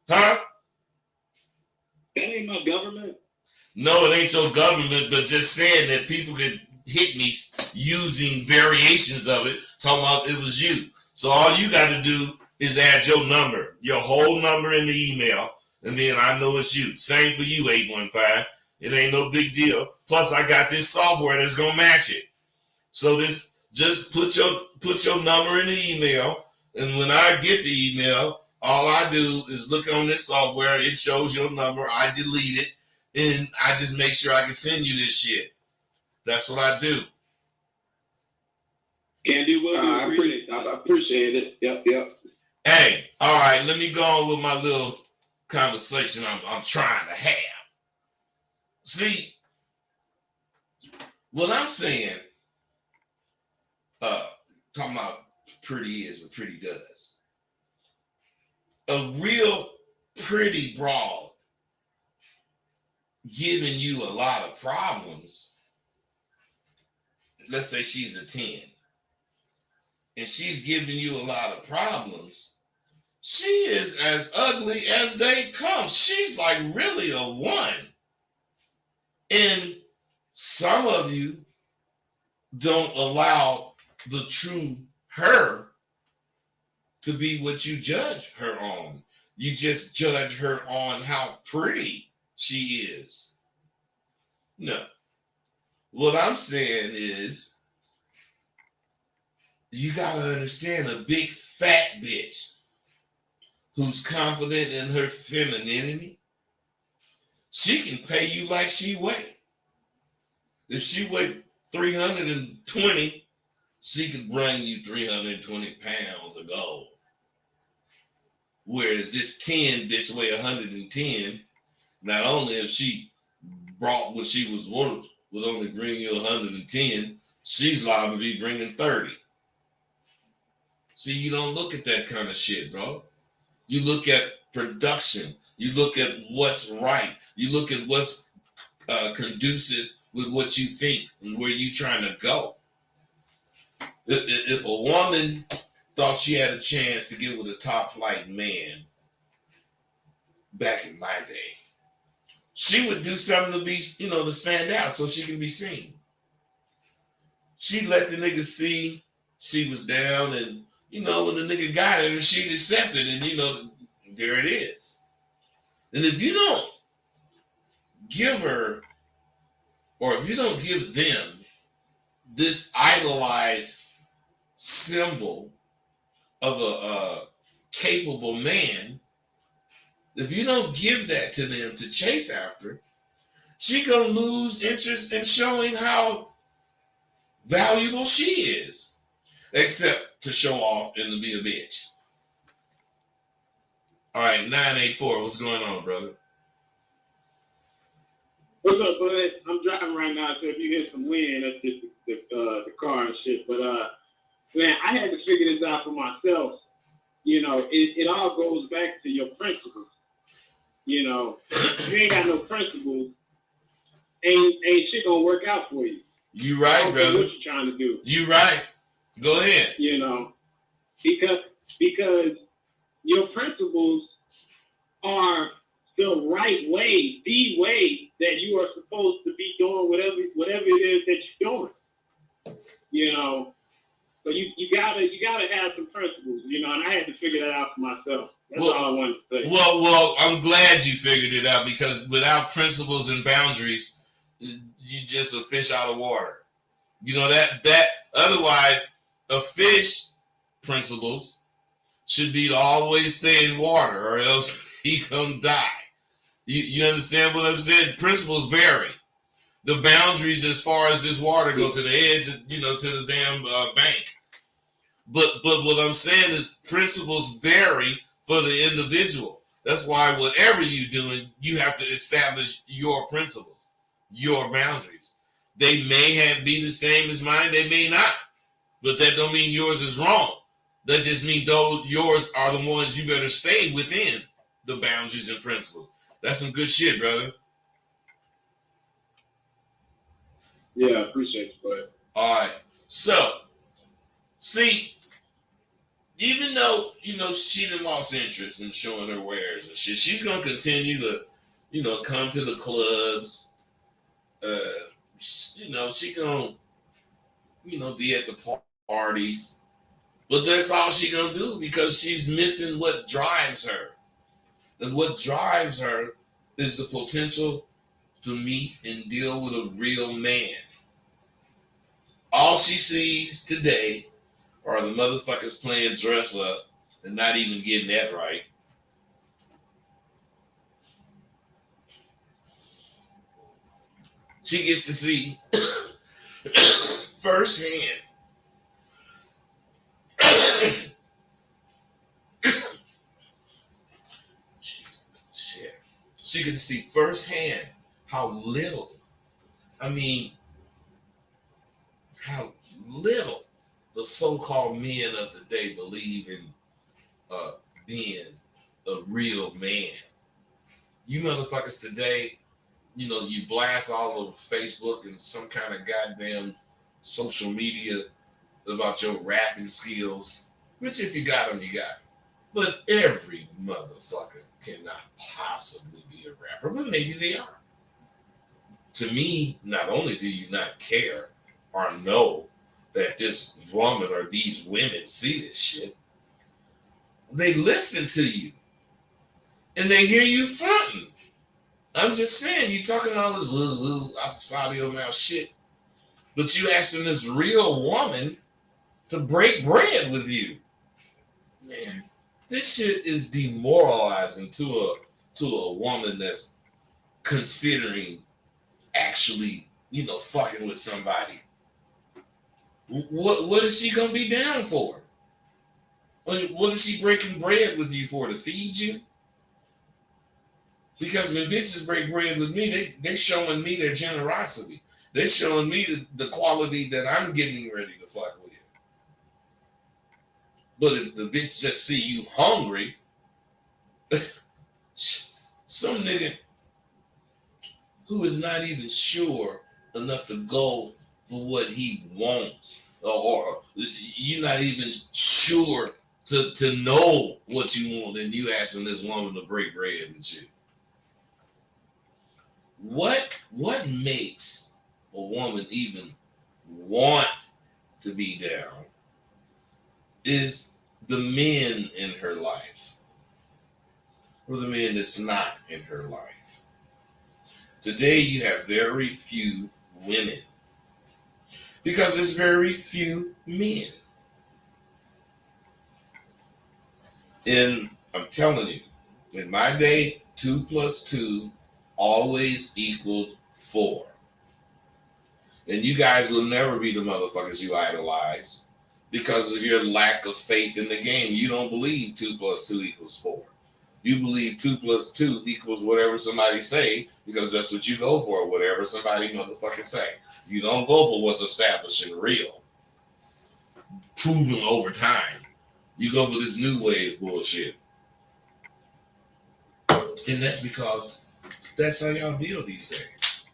Huh? That ain't my government. No, it ain't your government, but just saying that people could hit me using variations of it, talking about it was you. So all you got to do is add your number, your whole number in the email, and then I know it's you. Same for you, 815. It ain't no big deal. Plus, I got this software that's gonna match it. So this, just put your number in the email, and when I get the email, all I do is look on this software. It shows your number. I delete it, and I just make sure I can send you this shit. That's what I do. Can do what I appreciate it. Yep. Hey, all right. Let me go on with my little conversation I'm trying to have. See, what I'm saying, talking about pretty is what pretty does. A real pretty broad giving you a lot of problems. Let's say she's a 10 and she's giving you a lot of problems. She is as ugly as they come. She's like really a 1. And some of you don't allow the true her to be what you judge her on. You just judge her on how pretty she is. No. What I'm saying is, you gotta understand, a big fat bitch who's confident in her femininity, she can pay you like she weigh. If she weighed 320, she could bring you 320 pounds of gold. Whereas this 10 bitch weigh 110, not only if she brought what she was worth, would only bring you 110, she's liable to be bringing 30. See, you don't look at that kind of shit, bro. You look at production. You look at what's right. You look at what's conducive with what you think and where you're trying to go. If a woman thought she had a chance to get with a top flight man back in my day, she would do something to be, to stand out so she can be seen. She let the nigga see she was down, and, when the nigga got her, she'd accept it, and, there it is. And if you don't give her, or if you don't give them this idolized symbol of a capable man, if you don't give that to them to chase after, she gonna lose interest in showing how valuable she is, except to show off and to be a bitch. All right, 984, what's going on, brother? What's up, bud? I'm driving right now, so if you hear some wind, that's just the car and shit. But man, I had to figure this out for myself. It all goes back to your principles. If you ain't got no principles, ain't shit gonna work out for you. You right, brother. What you trying to do? You right. Go ahead. Because your principles are the right way, the way that you are supposed to be doing whatever it is that you're doing. But you gotta have some principles, and I had to figure that out for myself. That's all I wanted to say. Well, I'm glad you figured it out, because without principles and boundaries, you just a fish out of water. That otherwise a fish principles should be to always stay in water, or else he gonna die. You understand what I'm saying? Principles vary. The boundaries as far as this water go to the edge, to the damn bank. But what I'm saying is principles vary for the individual. That's why whatever you're doing, you have to establish your principles, your boundaries. They may be the same as mine, they may not. But that don't mean yours is wrong. That just means yours are the ones you better stay within the boundaries and principles. That's some good shit, brother. Yeah, I appreciate you, bud. All right. So, see, even though, she done lost interest in showing her wares and shit, she's going to continue to come to the clubs. She gonna, be at the parties. But that's all she gonna do because she's missing what drives her. And what drives her is the potential to meet and deal with a real man. All she sees today are the motherfuckers playing dress up and not even getting that right. She gets to see firsthand shit. She gets to see firsthand how little, how little the so-called men of today believe in being a real man. You motherfuckers today, you blast all over Facebook and some kind of goddamn social media about your rapping skills, which if you got them, you got them. But every motherfucker cannot possibly be a rapper, but maybe they are. To me, not only do you not care or know that this woman or these women see this shit, they listen to you and they hear you fronting. I'm just saying, you talking all this little outside of your mouth shit, but you asking this real woman to break bread with you. Man, this shit is demoralizing to a woman that's considering actually, fucking with somebody. What is she gonna be down for? What is she breaking bread with you for? To feed you? Because when bitches break bread with me, they showing me their generosity. They're showing me the quality that I'm getting ready to fuck with. But if the bitch just see you hungry, some nigga who is not even sure enough to go for what he wants, or you're not even sure to know what you want, and you asking this woman to break bread with you. What makes a woman even want to be down is the men in her life, or the men that's not in her life. Today you have very few women because there's very few men. And I'm telling you, in my day, 2 + 2 always equaled 4. And you guys will never be the motherfuckers you idolize because of your lack of faith in the game. You don't believe 2 + 2 = 4. You believe 2 + 2 equals whatever somebody say because that's what you go for, whatever somebody motherfucking say. You don't go for what's established and real, proven over time. You go for this new wave bullshit. And that's because that's how y'all deal these days.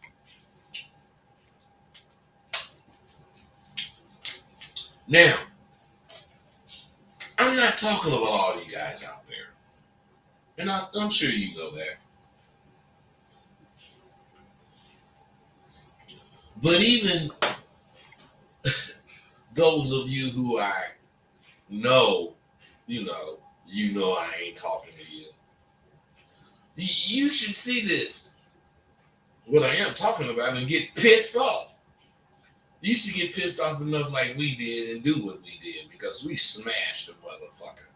Now, I'm not talking about all you guys out there. And I'm sure you know that. But even those of you who I know, I ain't talking to you. You should see this, what I am talking about, and get pissed off. You should get pissed off enough like we did and do what we did because we smashed the motherfucker.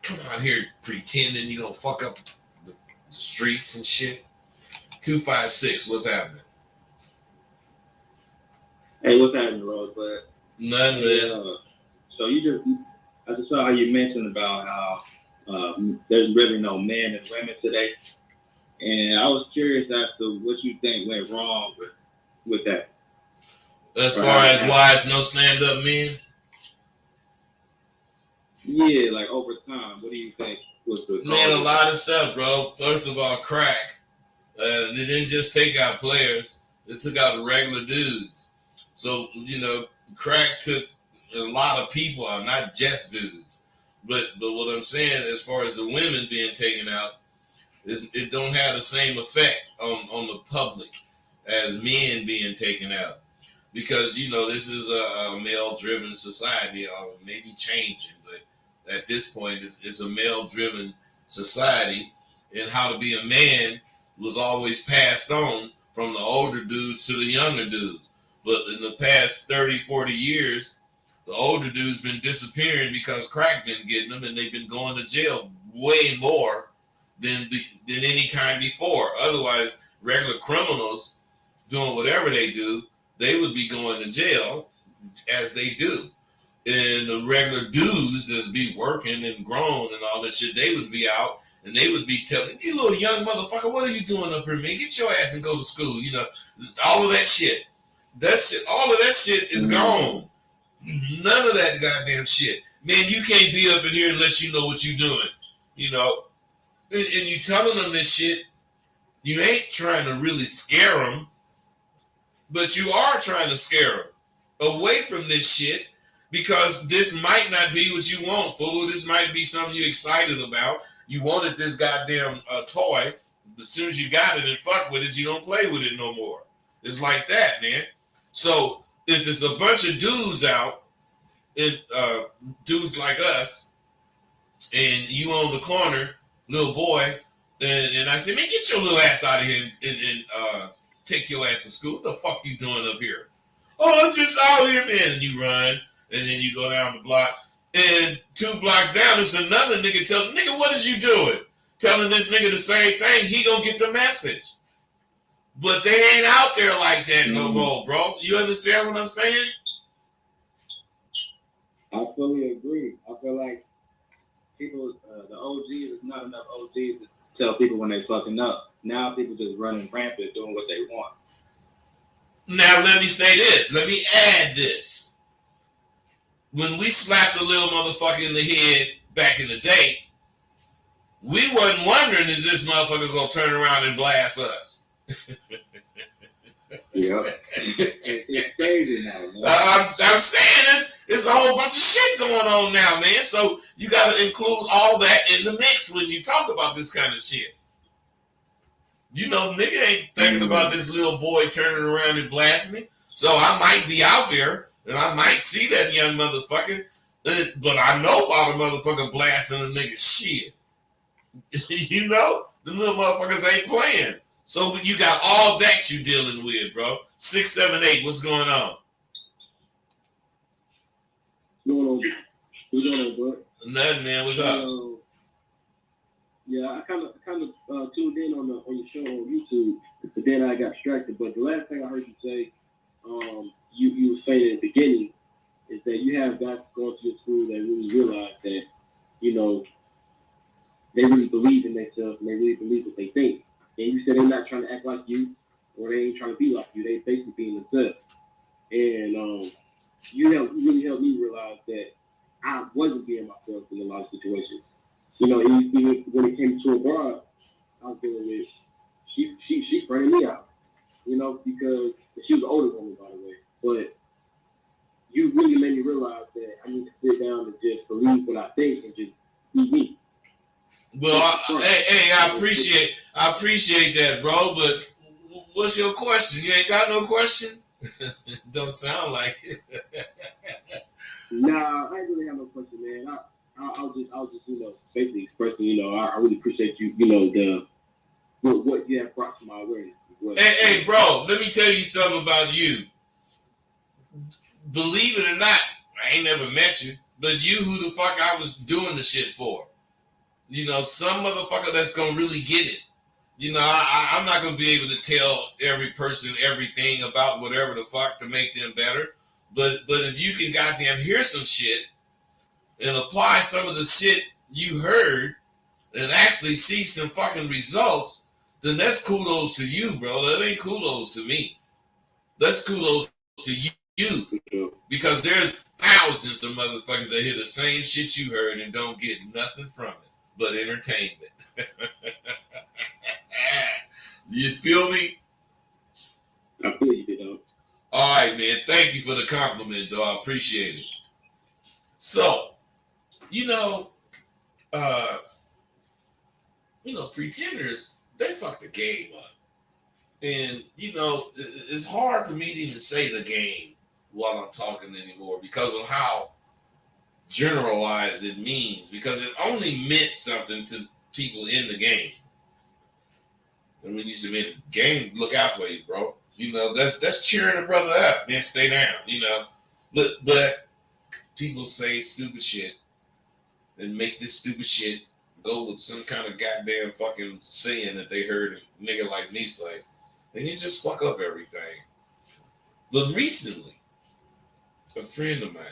Come out here pretending you gonna fuck up the streets and shit. 256, what's happening? Hey, what's happening, Rosebud? Nothing, man. So I just saw how you mentioned about how there's really no men and women today, and I was curious as to what you think went wrong with that. As far as why it's no stand-up men? Yeah, like over time, what do you think was the Man, a lot of stuff, bro. First of all, crack. They didn't just take out players; they took out regular dudes. So crack took a lot of people out, not just dudes. But what I'm saying, as far as the women being taken out, it don't have the same effect on the public as men being taken out. Because, this is a male-driven society, or maybe changing, but at this point, it's a male-driven society, and how to be a man was always passed on from the older dudes to the younger dudes. But in the past 30, 40 years, the older dudes been disappearing because crack been getting them, and they've been going to jail way more than any time before. Otherwise, regular criminals doing whatever they do, they would be going to jail as they do. And the regular dudes that's be working and grown and all that shit, they would be out and they would be telling, you little young motherfucker, what are you doing up here, man? Get your ass and go to school. All of that shit. All of that shit is gone. None of that goddamn shit. Man, you can't be up in here unless you know what you're doing. And you telling them this shit, you ain't trying to really scare them, but you are trying to scare them away from this shit, because this might not be what you want, fool. This might be something you're excited about. You wanted this goddamn toy. As soon as you got it and fuck with it, you don't play with it no more. It's like that, man. So if it's a bunch of dudes out, and dudes like us, and you on the corner, little boy, and I say, man, get your little ass out of here and take your ass to school. What the fuck you doing up here? Oh, I'm just out here, man. And you run, and then you go down the block. And 2 blocks down, there's another nigga telling, nigga, what is you doing? Telling this nigga the same thing. He gonna get the message. But they ain't out there like that no more, bro. You understand what I'm saying? I fully agree. I feel like people, the OGs, there's not enough OGs to tell people when they fucking up. Now people just running rampant doing what they want. Now let me say this. Let me add this. When we slapped a little motherfucker in the head back in the day, we wasn't wondering, is this motherfucker gonna turn around and blast us? Yeah. It's crazy now, man. I'm saying it's a whole bunch of shit going on now, man. So you got to include all that in the mix when you talk about this kind of shit. Nigga ain't thinking about this little boy turning around and blasting me. So I might be out there and I might see that young motherfucker, but I know about a motherfucker blasting a nigga shit. The little motherfuckers ain't playing. So you got all that you dealing with, bro. 678, what's going on? What's going on, bro? Nothing, man. What's up? Yeah, I kind of tuned in on your show on YouTube, but then I got distracted. But the last thing I heard you say, you were saying in the beginning, is that you have guys going to your school that really realize that, they really believe in themselves and they really believe what they think. And you said they're not trying to act like you, or they ain't trying to be like you. They basically being themselves. And you really helped me realize that I wasn't being myself in a lot of situations. Even when it came to a broad, I was dealing with, she bringing me out, because she was the older woman, by the way. But you really made me realize that I need to sit down and just believe what I think and just be me. Well, I appreciate that, bro. But what's your question? You ain't got no question? Don't sound like it. Nah, I ain't really have no question, man. I was just basically expressing, I really appreciate you, what you have brought to my awareness. Hey, bro, let me tell you something about you. Believe it or not, I ain't never met you, but you who the fuck I was doing the shit for. Some motherfucker that's gonna really get it. I'm not gonna be able to tell every person everything about whatever the fuck to make them better. But if you can goddamn hear some shit and apply some of the shit you heard and actually see some fucking results, then that's kudos to you, bro. That ain't kudos to me. That's kudos to you. Because there's thousands of motherfuckers that hear the same shit you heard and don't get nothing from it but entertainment. You feel me? I feel you, dog. All right, man. Thank you for the compliment, though. I appreciate it. So, pretenders, they fuck the game up. And, it's hard for me to even say the game while I'm talking anymore because of how generalized it means. Because it only meant something to people in the game. And when you submit the game, look out for you, bro. That's cheering a brother up, man. Stay down, But people say stupid shit and make this stupid shit go with some kind of goddamn fucking saying that they heard a nigga like me say. And you just fuck up everything. But recently, a friend of mine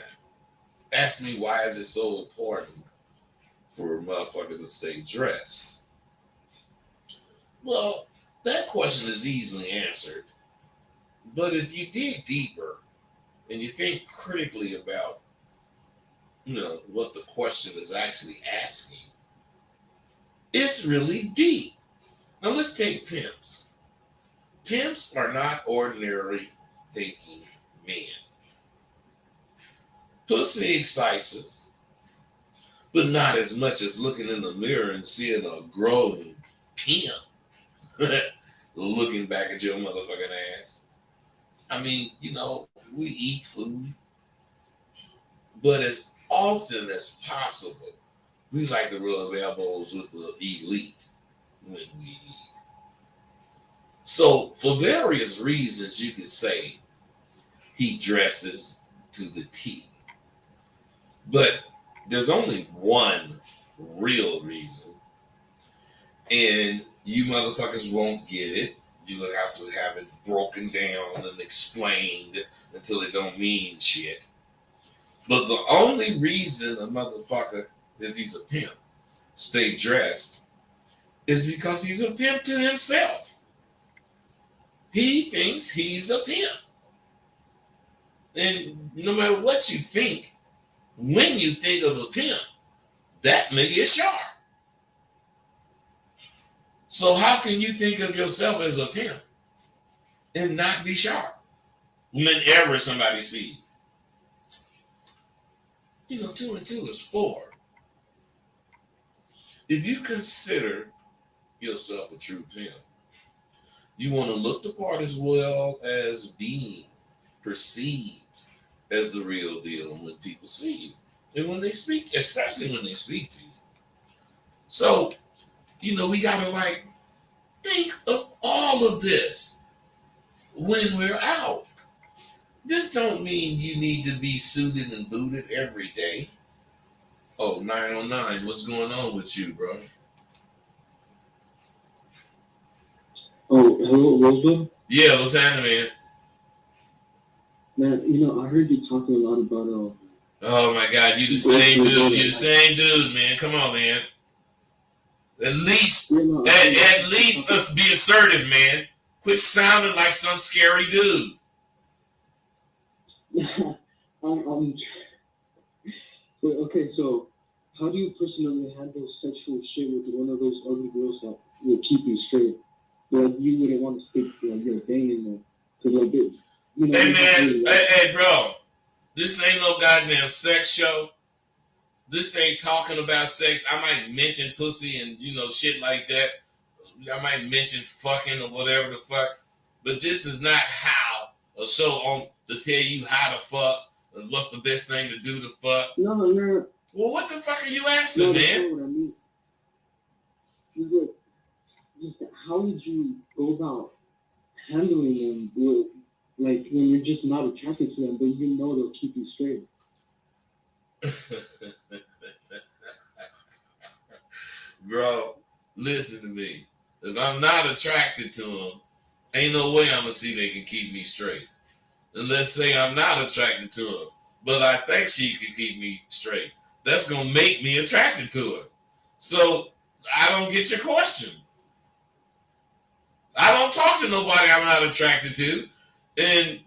asked me why is it so important for a motherfucker to stay dressed. Well, that question is easily answered. But if you dig deeper and you think critically about, what the question is actually asking, it's really deep. Now let's take pimps. Pimps are not ordinary thinking men. Pussy excites us, but not as much as looking in the mirror and seeing a growing pimp looking back at your motherfucking ass. I mean, we eat food, but as often as possible, we like to rub elbows with the elite when we eat. So, for various reasons, you could say he dresses to the T. But there's only one real reason, and you motherfuckers won't get it. You will have to have it broken down and explained until it don't mean shit. But the only reason a motherfucker, if he's a pimp, stay dressed is because he's a pimp to himself. He thinks he's a pimp. And no matter what you think, when you think of a pimp, that nigga is sharp. So how can you think of yourself as a pimp and not be sharp whenever somebody sees you? 2 and 2 is 4. If you consider yourself a true pimp, you want to look the part as well as being perceived as the real deal when people see you and when they speak, especially when they speak to you. So, we gotta think of all of this when we're out. This don't mean you need to be suited and booted every day. Oh, 909, what's going on with you, bro? Oh, hello, Roseville? Yeah, what's happening, man? Man, I heard you talking a lot about oh my God, you the same dude. You the same dude, man. Come on, man. At least us be assertive, man. Quit sounding like some scary dude. Okay, so how do you personally handle sexual shit with one of those ugly girls that will keep you straight? You wouldn't want to stick your thing in there. Hey, man. Hey, bro. This ain't no goddamn sex show. This ain't talking about sex. I might mention pussy and, shit like that. I might mention fucking or whatever the fuck. But this is not how a show on to tell you how to fuck and what's the best thing to do to fuck. No. Well, what the fuck are you asking, man? That's not what I mean. How would you go about handling them when you're just not attracted to them, but they'll keep you straight? Bro, listen to me. If I'm not attracted to them, ain't no way I'm gonna see they can keep me straight. And let's say I'm not attracted to her, but I think she can keep me straight. That's gonna make me attracted to her. So I don't get your question. I don't talk to nobody I'm not attracted to. And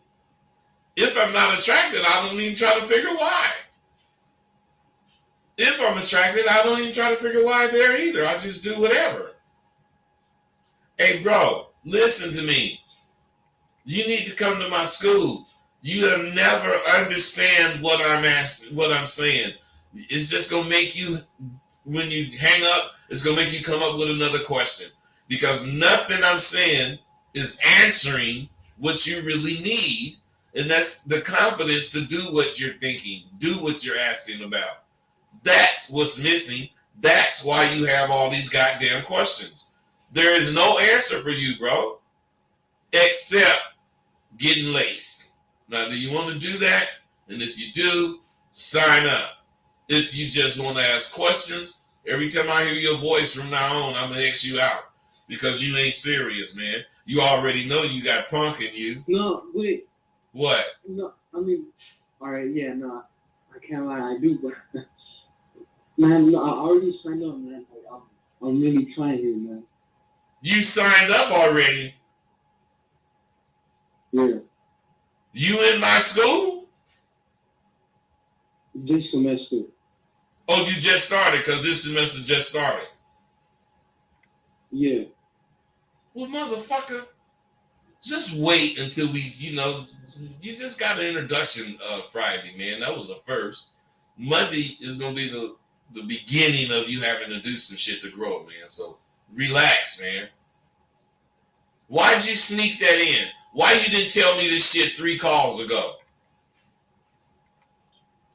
if I'm not attracted, I don't even try to figure why. If I'm attracted, I don't even try to figure why there either. I just do whatever. Hey, bro, listen to me. You need to come to my school. You'll never understand what I'm saying. It's just gonna make you when you hang up, it's going to make you come up with another question. Because nothing I'm saying is answering what you really need. And that's the confidence to do what you're thinking, do what you're asking about. That's what's missing. That's why you have all these goddamn questions. There is no answer for you, bro, except getting laced. Now, do you want to do that? And if you do, sign up. If you just want to ask questions, every time I hear your voice from now on, I'm going to X you out because you ain't serious, man. You already know you got punk in you. No, wait. What? No, I mean, all right, yeah, no, I can't lie, I do, but man, no, I already signed up, man. Like, I'm really trying here, man. You signed up already? Yeah. You in my school? This semester. Oh, you just started because this semester just started. Yeah. Well, motherfucker, just wait until we, you just got an introduction Friday, man. That was the first. Monday is going to be the beginning of you having to do some shit to grow, man. So relax, man. Why'd you sneak that in? Why you didn't tell me this shit 3 calls ago?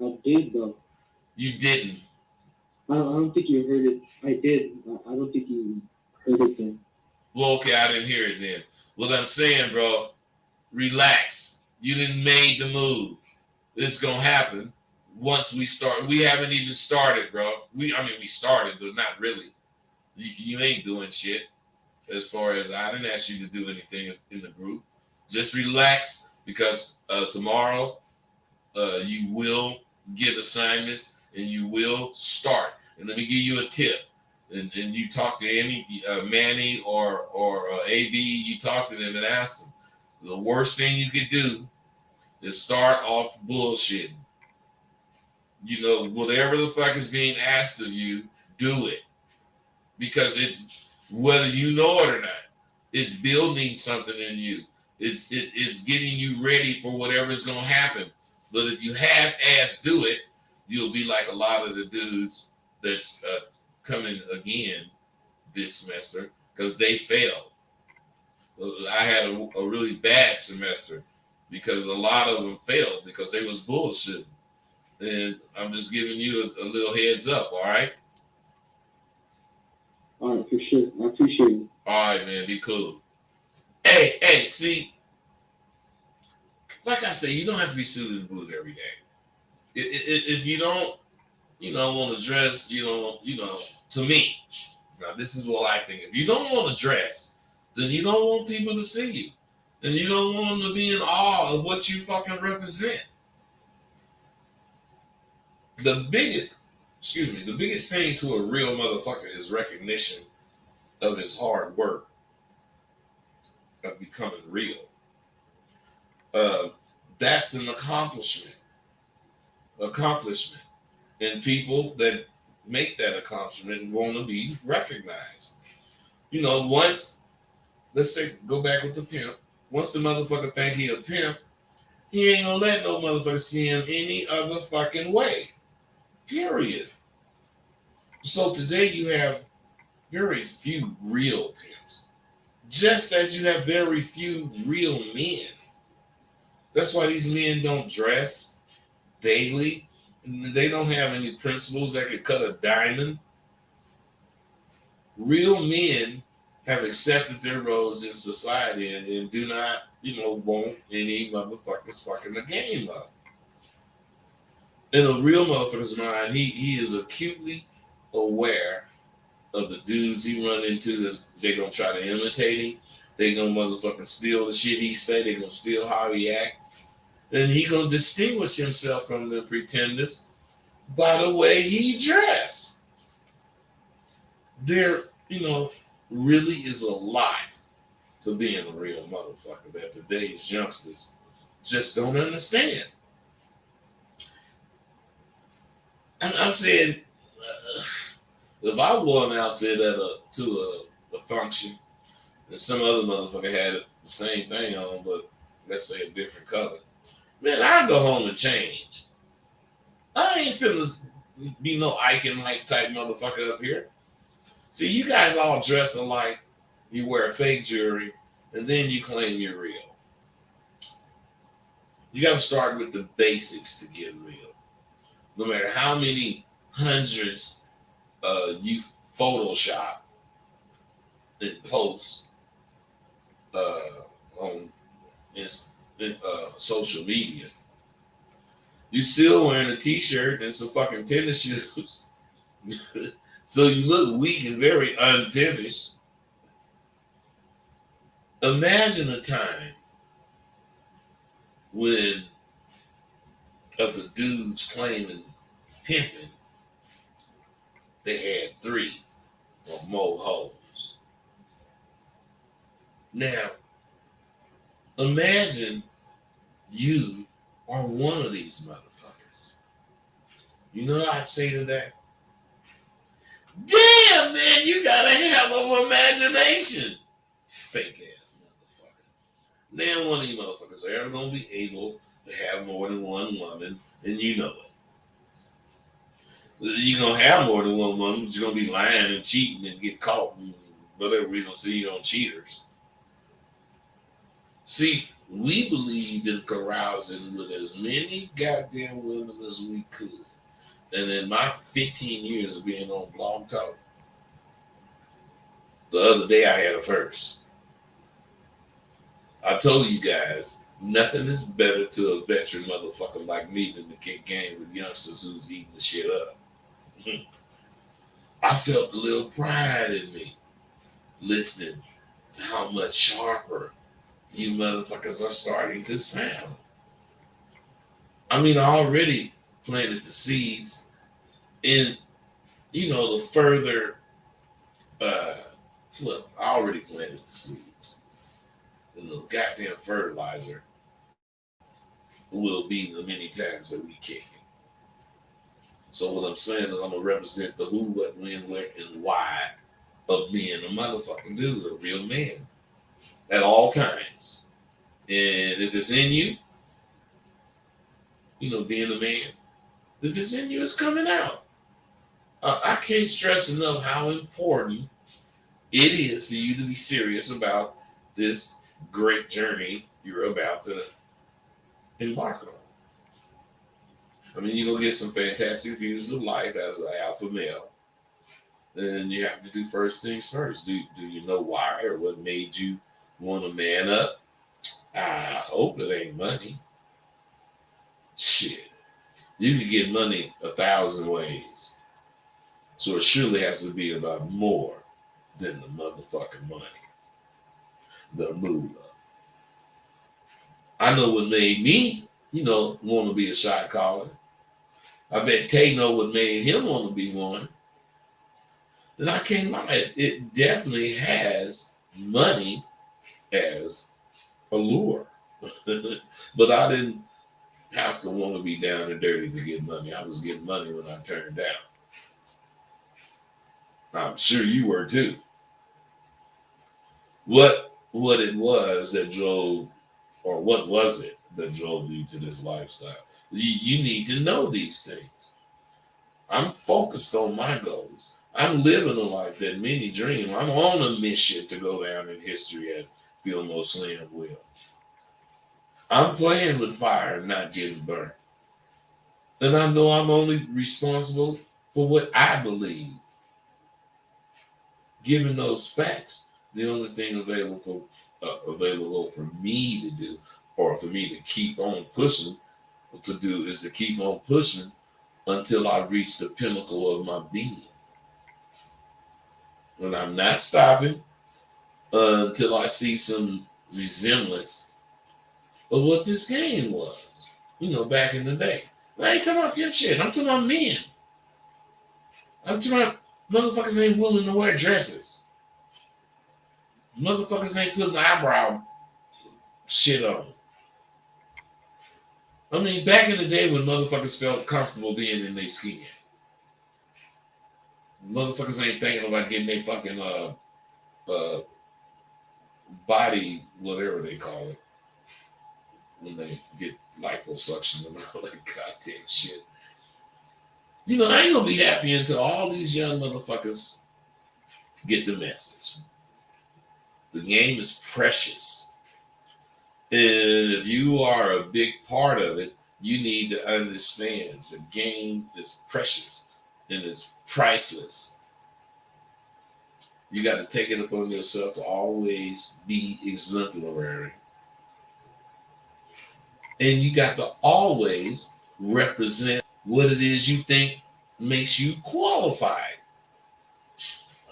I did, though. You didn't. I don't think you heard it. I did. I don't think you heard it then. Well, okay, I didn't hear it then. What I'm saying, bro, relax. You didn't made the move. It's going to happen once we start. We haven't even started, bro. We started, but not really. You ain't doing shit as far as I didn't ask you to do anything in the group. Just relax because tomorrow you will get assignments and you will start. And let me give you a tip. And you talk to any Manny or AB, you talk to them and ask them. The worst thing you could do is start off bullshitting. Whatever the fuck is being asked of you, do it. Because it's, whether you know it or not, it's building something in you. It's getting you ready for whatever's going to happen. But if you half-ass do it, you'll be like a lot of the dudes that's coming again this semester because they failed. I had a really bad semester because a lot of them failed because they was bullshitting. And I'm just giving you a little heads up, all right? All right, for sure. I appreciate it. All right, man, be cool. Hey, see, like I say, you don't have to be suited and booted every day. If you don't, want to dress, to me, now this is what I think. If you don't want to dress, then you don't want people to see you. And you don't want them to be in awe of what you fucking represent. The biggest thing to a real motherfucker is recognition of his hard work of becoming real. That's an accomplishment. And people that make that accomplishment want to be recognized. Once, let's say, go back with the pimp. Once the motherfucker think he a pimp, he ain't gonna let no motherfucker see him any other fucking way. Period. So today you have very few real pimps. Just as you have very few real men. That's why these men don't dress daily. They don't have any principles that could cut a diamond. Real men have accepted their roles in society and do not, want any motherfuckers fucking the game up. In a real motherfucker's mind, he is acutely aware of the dudes he run into that they're going to try to imitate him. They're going to motherfucking steal the shit he say. They're going to steal how he act. And he going to distinguish himself from the pretenders by the way he dress. There, really is a lot to being a real motherfucker that today's youngsters just don't understand. I'm saying, if I wore an outfit to a function and some other motherfucker had the same thing on, but let's say a different color, man, I'd go home and change. I ain't finna be no Ike and Mike type motherfucker up here. See, you guys all dress alike. You wear fake jewelry, and then you claim you're real. You got to start with the basics to get real. No matter how many hundreds you Photoshop and post on social media, you still wearing a t-shirt and some fucking tennis shoes. So you look weak and very unfinished. Imagine a time when of the dudes claiming pimping, they had 3 or more hoes. Now, imagine you are one of these motherfuckers. You know what I'd say to that? Damn, man, you got a hell of imagination. Fake ass motherfucker. Now, one of you motherfuckers are ever going to be able to have more than one woman, and you know it. You're going to have more than one woman, but you're going to be lying and cheating and get caught, and whatever, we're going to see you on cheaters. See, we believed in carousing with as many goddamn women as we could. And in my 15 years of being on Blog Talk, the other day I had a first. I told you guys, nothing is better to a veteran motherfucker like me than to kick game with youngsters who's eating the shit up. I felt a little pride in me listening to how much sharper you motherfuckers are starting to sound. I mean, I already planted the seeds in, the further, I already planted the seeds. The little goddamn fertilizer will be the many times that we kick it. So what I'm saying is I'm going to represent the who, what, when, where, and why of being a motherfucking dude, a real man, at all times. And if it's in you, being a man, if it's in you, it's coming out. I can't stress enough how important it is for you to be serious about this great journey you're about to embark on. I mean, you're going to get some fantastic views of life as an alpha male. And you have to do first things first. Do you know why or what made you want to man up? I hope it ain't money. Shit. You can get money 1,000 ways. So it surely has to be about more than the motherfucking money. The moolah. I know what made me, want to be a shot caller. I bet Tay know what made him want to be one. And I can't lie, it definitely has money as a lure. But I didn't have to want to be down and dirty to get money. I was getting money when I turned down. I'm sure you were too. What it was that drove, or what was it that drove you to this lifestyle? You need to know these things. I'm focused on my goals. I'm living a life that many dream. I'm on a mission to go down in history as Fillmore Slim will. I'm playing with fire and not getting burnt. And I know I'm only responsible for what I believe. Given those facts, the only thing available for me to do, or for me to keep on pushing to do, is to keep on pushing until I reach the pinnacle of my being. And I'm not stopping until I see some resemblance of what this game was, back in the day. I ain't talking about pimp shit. I'm talking about men. I'm talking about motherfuckers ain't willing to wear dresses. Motherfuckers ain't putting eyebrow shit on. I mean, back in the day when motherfuckers felt comfortable being in their skin. Motherfuckers ain't thinking about getting their fucking body, whatever they call it, when they get liposuction and all that goddamn shit. You know, I ain't gonna be happy until all these young motherfuckers get the message. The game is precious. And if you are a big part of it, you need to understand the game is precious and it's priceless. You got to take it upon yourself to always be exemplary. And you got to always represent what it is you think makes you qualified.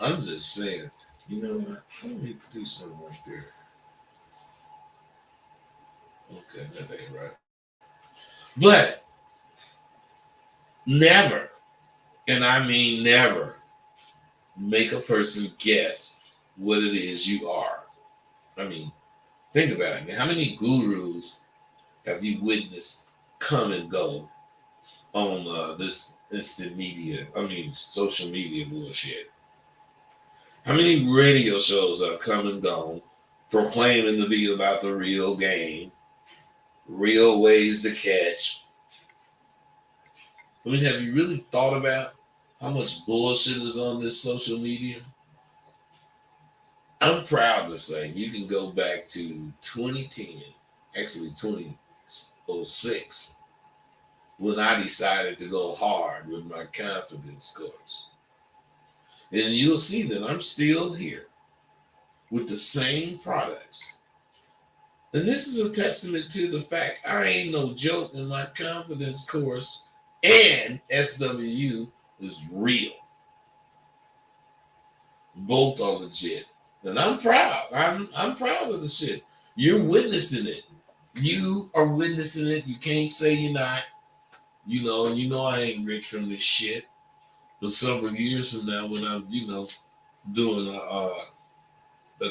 I'm just saying, you know what? I need to do something right there. Okay, that ain't right. But never, and I mean never, make a person guess what it is you are. I mean, think about it, man. How many gurus have you witnessed come and go on this instant media? I mean, social media bullshit. How many radio shows have come and gone proclaiming to be about the real game, real ways to catch? I mean, have you really thought about how much bullshit is on this social media? I'm proud to say you can go back to 2010, actually 2006, when I decided to go hard with my confidence course. And you'll see that I'm still here with the same products. And this is a testament to the fact I ain't no joke in my confidence course, and SWU is real. Both are legit. And I'm proud. I'm proud of the shit. You're witnessing it. You are witnessing it. You can't say you're not. You know I ain't rich from this shit. But several years from now, when I'm, doing a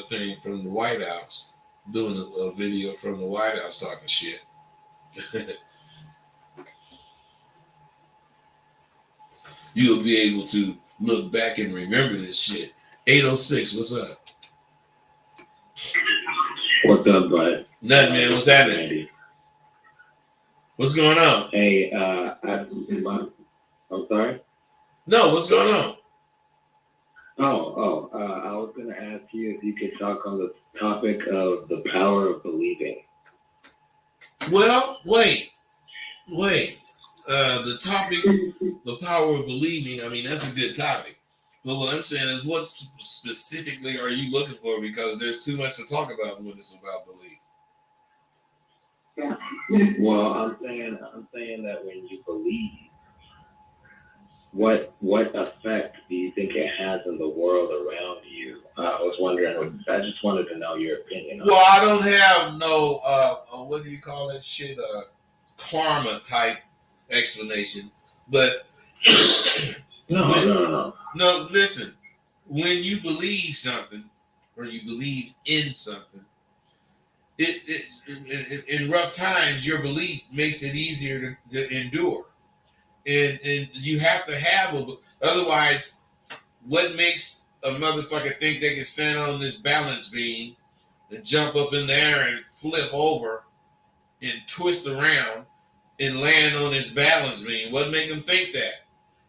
thing from the White House, doing a video from the White House talking shit. You'll be able to look back and remember this shit. 806, what's up? What's up, bud? Nothing, man. What's happening? What's going on? Hey, I'm sorry? No, what's going on? I was going to ask you if you could talk on the topic of the power of believing. Well, wait. The topic, the power of believing, I mean, that's a good topic. But what I'm saying is, what specifically are you looking for? Because there's too much to talk about when it's about belief. Well, I'm saying that when you believe, what effect do you think it has in the world around you? I was wondering. I just wanted to know your opinion. Well, I don't have no what do you call that shit? Karma type explanation, but No. No, listen. When you believe something, or you believe in something, it in rough times, your belief makes it easier to endure. And you have to have otherwise, what makes a motherfucker think they can stand on this balance beam and jump up in the air and flip over and twist around and land on this balance beam? What make them think that?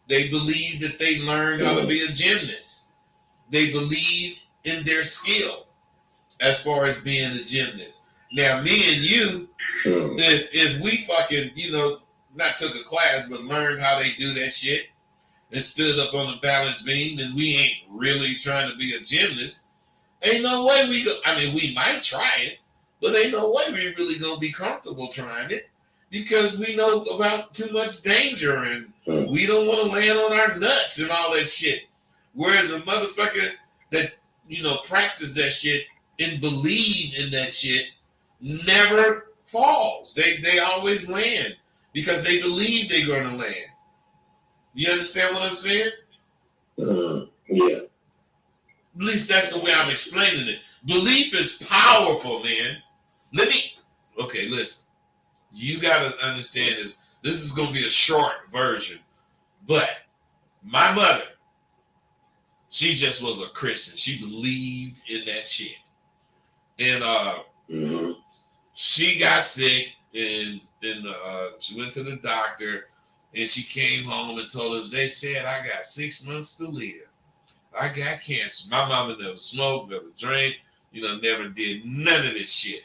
They believe that they learned how to be a gymnast. They believe in their skill as far as being a gymnast. Now, me and you, if we fucking, not took a class, but learned how they do that shit and stood up on the balance beam, and we ain't really trying to be a gymnast, ain't no way we might try it, but ain't no way we really gonna be comfortable trying it because we know about too much danger and we don't want to land on our nuts and all that shit. Whereas a motherfucker that, practice that shit and believe in that shit never falls. They always land because they believe they're going to land. You understand what I'm saying? Yeah. At least that's the way I'm explaining it. Belief is powerful, man. Listen. You got to understand this. This is going to be a short version. But my mother, she just was a Christian. She believed in that shit. And she got sick and she went to the doctor And she came home and told us, they said I got 6 months to live. I got cancer. My mama never smoked, never drank, never did none of this shit.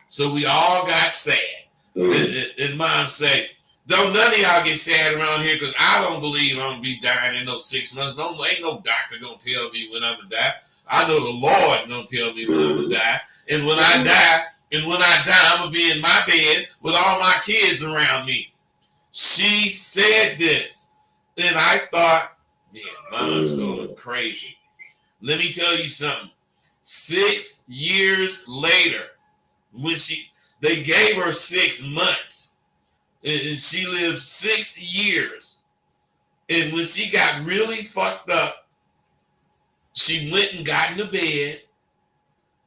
So we all got sad. And mom said, don't none of y'all get sad around here because I don't believe I'm going to be dying in those 6 months. Ain't no doctor going to tell me when I'm going to die. I know the Lord going to tell me when I'm going to die. And when I die, I'm going to be in my bed with all my kids around me. She said this. And I thought, man, mom's going crazy. Let me tell you something. 6 years later, when they gave her 6 months, and she lived 6 years. And when she got really fucked up, she went and got into bed.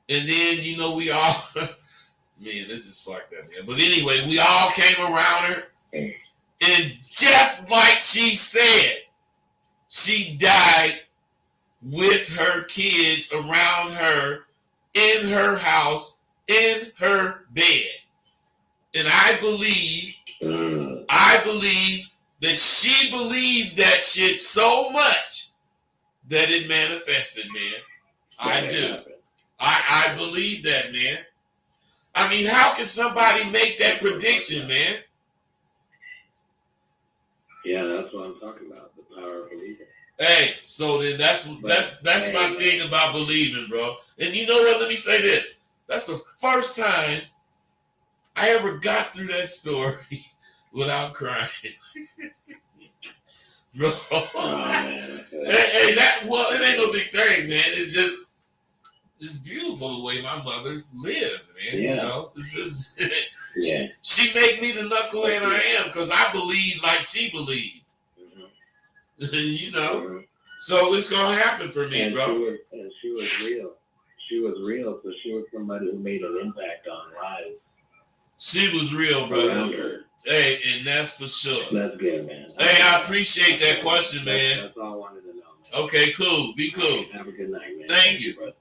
And then, we all, man, this is fucked up, man. But anyway, we all came around her. And just like she said, she died with her kids around her, in her house, in her bed. And I believe that she believed that shit so much that it manifested, man. I do. I believe that, man. I mean, how can somebody make that prediction, man? Yeah, that's what I'm talking about. The power of believing. Hey, so then that's my thing about believing, bro. And you know what? Let me say this. That's the first time I ever got through that story without crying. Bro. Oh, man. Hey, it ain't no big thing, man. It's just beautiful the way my mother lived, man. Yeah. It's just Yeah. she made me the knucklehead I am because I believe like she believed. Mm-hmm. So it's gonna happen for me, and bro. She was real. She was real, so she was somebody who made an impact on lives. She was real, brother. Around her. Hey, and that's for sure. That's good, man. Hey, I appreciate that question, man. That's all I wanted to know, man. Okay, cool. Be cool. Have a good night, man. Thank you. Brother.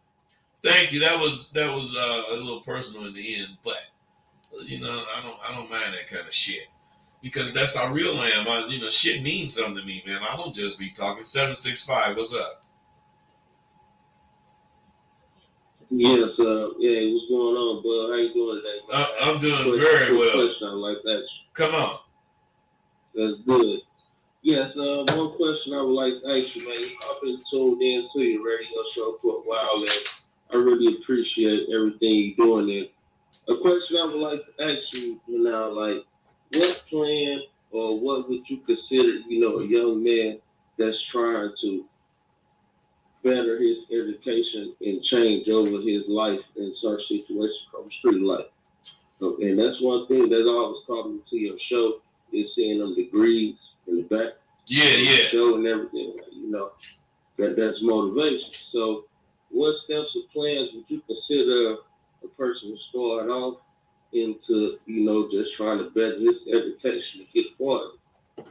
Thank you. That was a little personal in the end, but I don't mind that kind of shit because that's how real I am. Shit means something to me, man. I don't just be talking. 765. What's up? Yes, what's going on, bud? How you doing today? I'm doing very well. Question I like that. Come on. That's good. Yes, one question I would like to ask you, man. I've been tuned in to your radio show for a while, and I really appreciate everything you're doing. And a question I would like to ask you now, like, what plan or what would you consider, a young man that's trying to better his education and change over his life in certain situations from street life? And that's one thing that always caught me to your show is seeing them degrees in the back. Yeah. Show and everything, that's motivation. So what steps or plans would you consider a person to start off into, just trying to better his education to get farther?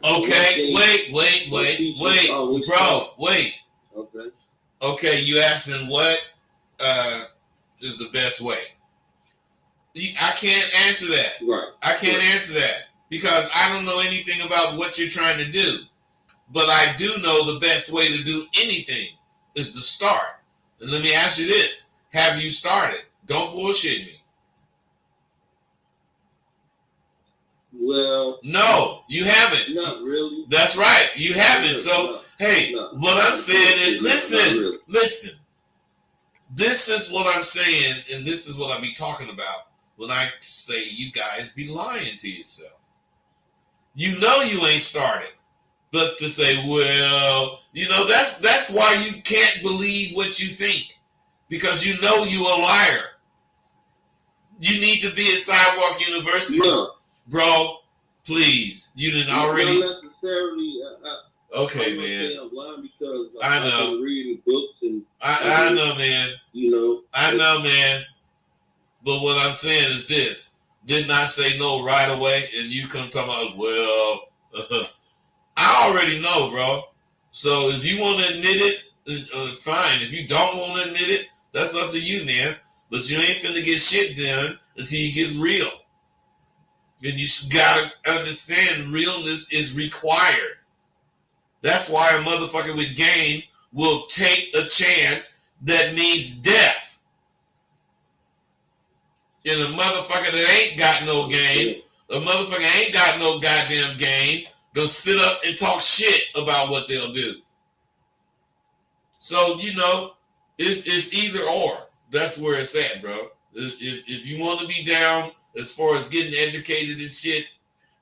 Okay, wait, bro, wait. Okay, you asking what is the best way? I can't answer that. Right. I can't answer that because I don't know anything about what you're trying to do. But I do know the best way to do anything is to start. And let me ask you this. Have you started? Don't bullshit me. Well, no, you haven't. Not really. That's right. You haven't. So, what I'm saying is, listen. This is what I'm saying, and this is what I be talking about when I say you guys be lying to yourself. You know you ain't started. But to say, well, that's why you can't believe what you think. Because you know you a liar. You need to be at Sidewalk University. No. Bro, please. You didn't already. Not necessarily. Okay, man. I'm lying because I know. I've been reading books and. I know, man. I know, man. But what I'm saying is this. Didn't I say no right away? And you come talking about, well, I already know, bro. So if you want to admit it, fine. If you don't want to admit it, that's up to you, man. But you ain't finna get shit done until you get real. And you gotta understand realness is required. That's why a motherfucker with game will take a chance that means death. And a motherfucker that ain't got no game, a motherfucker ain't got no goddamn game, gonna sit up and talk shit about what they'll do. So, you know, it's either or. That's where it's at, bro. If you want to be down as far as getting educated and shit,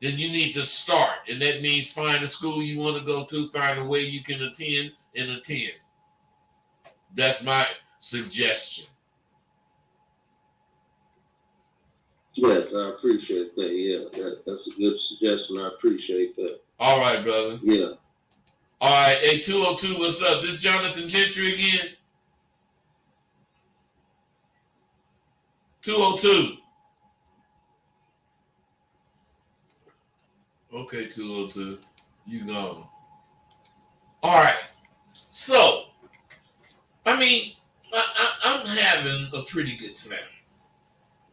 then you need to start. And that means find a school you want to go to, find a way you can attend and attend. That's my suggestion. Yes, I appreciate that. Yeah, that's a good suggestion. I appreciate that. All right, brother. Yeah. All right, hey, 202, what's up? This Jonathan Gentry again? 202. Okay, 202. You gone. All right. So, I mean, I'm having a pretty good time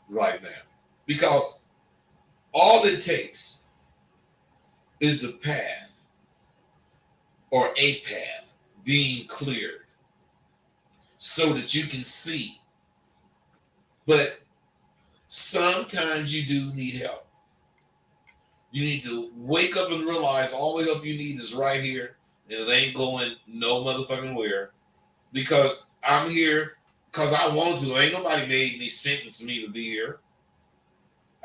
right now because all it takes is the path or a path being cleared so that you can see. But sometimes you do need help. You need to wake up and realize all the help you need is right here, and it ain't going no motherfucking where. Because I'm here because I want to. Ain't nobody made me sentence me to be here.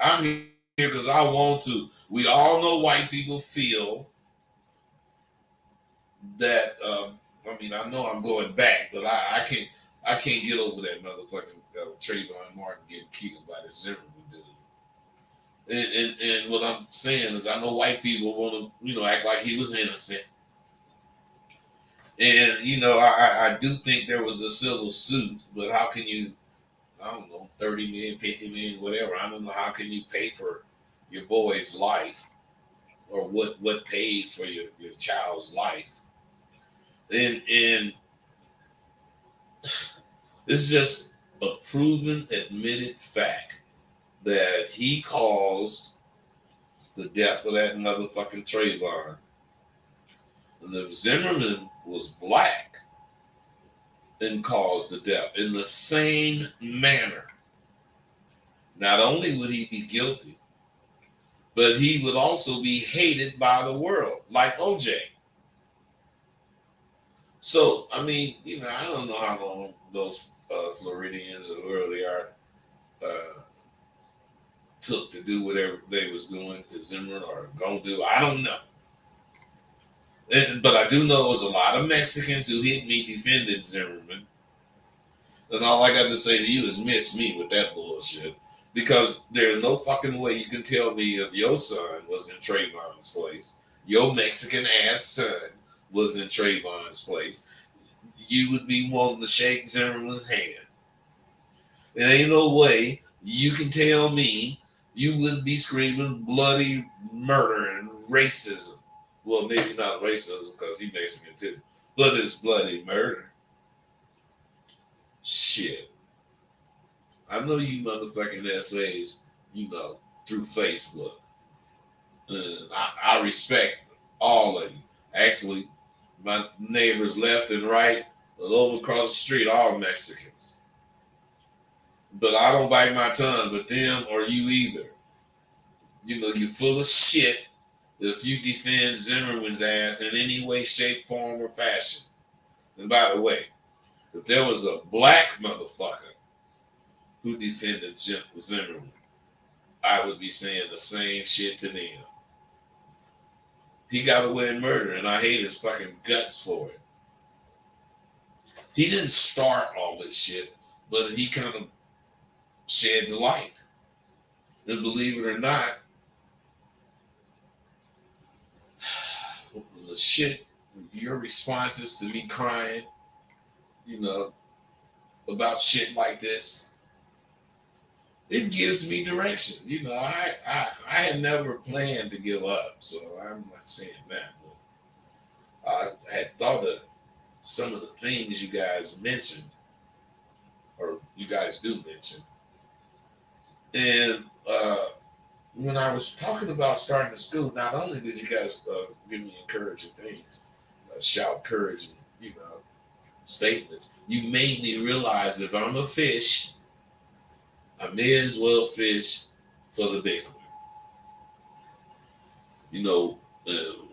I'm here because I want to. We all know white people feel that. I mean, I know I'm going back, but I can't get over that motherfucking Trayvon Martin getting killed by the Zimmerman dude. And what I'm saying is, I know white people want to, act like he was innocent. And, I do think there was a civil suit, but how can you, I don't know, 30 million, 50 million, whatever. I don't know, how can you pay for your boy's life or what pays for your child's life? And it's just a proven, admitted fact that he caused the death of that motherfucking Trayvon. And if Zimmerman was black and caused the death in the same manner, not only would he be guilty, but he would also be hated by the world, like OJ. So, I mean, I don't know how long those Floridians or whoever they are took to do whatever they was doing to Zimmerman or gonna do. I don't know. But I do know it was a lot of Mexicans who hit me defended Zimmerman. And all I got to say to you is miss me with that bullshit. Because there's no fucking way you can tell me if your son was in Trayvon's place, your Mexican ass son was in Trayvon's place, you would be wanting to shake Zimmerman's hand. There ain't no way you can tell me you wouldn't be screaming bloody murder and racism. Well, maybe not racism because he's Mexican too, but it's bloody murder. Shit. I know you motherfucking essays, through Facebook. I respect all of you. Actually, my neighbors left and right, but over across the street, all Mexicans. But I don't bite my tongue, but them or you either. You're full of shit if you defend Zimmerman's ass in any way, shape, form, or fashion. And by the way, if there was a black motherfucker who defended Zimmerman, I would be saying the same shit to them. He got away in murder, and I hate his fucking guts for it. He didn't start all this shit, but he kind of shed the light. And believe it or not, the shit, your responses to me crying, about shit like this, it gives me direction. I had never planned to give up, so I'm not saying that, but I had thought of some of the things you guys mentioned, or you guys do mention, and when I was talking about starting the school, not only did you guys give me encouraging things, shout courage, and, statements, you made me realize if I'm a fish, I may as well fish for the big one.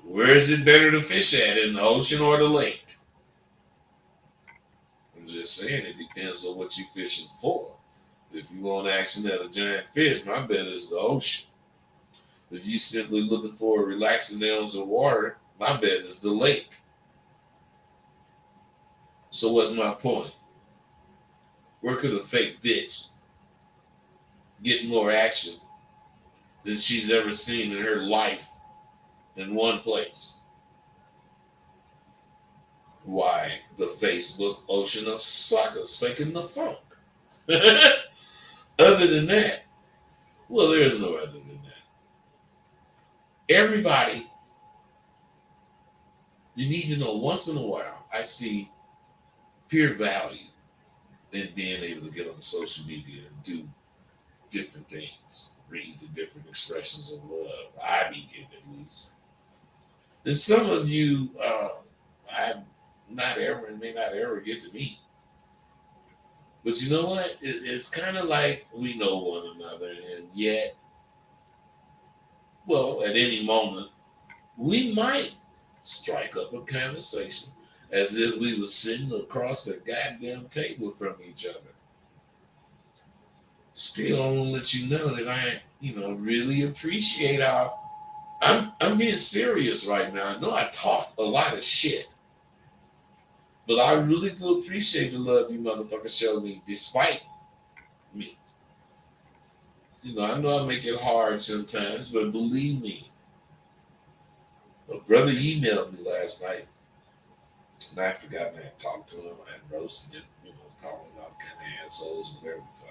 Where is it better to fish at, in the ocean or the lake? I'm just saying it depends on what you're fishing for. If you want action at a giant fish, my bet is the ocean. If you simply looking for relaxing ounce of water, my bet is the lake. So what's my point? Where could a fake bitch get more action than she's ever seen in her life in one place? Why, the Facebook ocean of suckers faking the funk. Other than that, well, there's no other than that. Everybody, you need to know once in a while, I see pure value in being able to get on social media and do different things, read the different expressions of love. I be getting at least. And some of you, I may not ever get to meet. But you know what? It's kind of like we know one another, and yet, well, at any moment, we might strike up a conversation as if we were sitting across the goddamn table from each other. Still, I want to let you know that I, really appreciate our. I'm being serious right now. I know I talk a lot of shit, but I really do appreciate the love you motherfuckers show me, despite me. I know I make it hard sometimes, but believe me, a brother emailed me last night, and I forgot I had talked to him. I had roasted him, calling him out kind of assholes, whatever the fuck.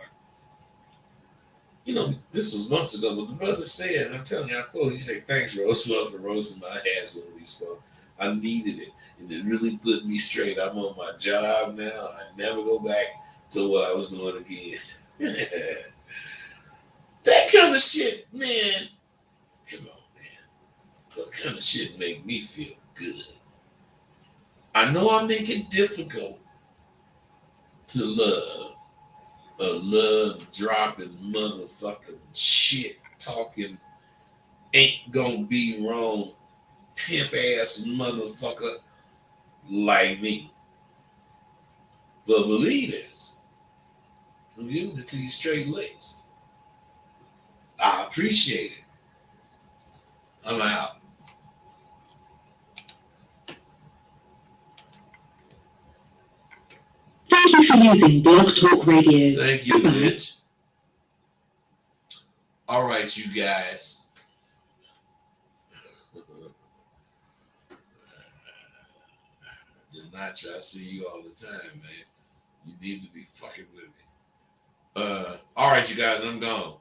This was months ago, but the brother said, and I'm telling you, I quote, he said, "Thanks, Rosewell, for roasting my ass when we spoke. I needed it, and it really put me straight. I'm on my job now. I never go back to what I was doing again." That kind of shit, man. Come on, man. That kind of shit make me feel good. I know I make it difficult to love. A love dropping motherfucking shit talking ain't gonna be wrong pimp ass motherfucker like me. But believe this, I'm giving it to you straight laced. I appreciate it. I'm out. Thank you for using Blog Talk Radio. Thank you, bitch. All right, you guys. Did not try to see you all the time, man. You need to be fucking with me. All right, you guys, I'm gone.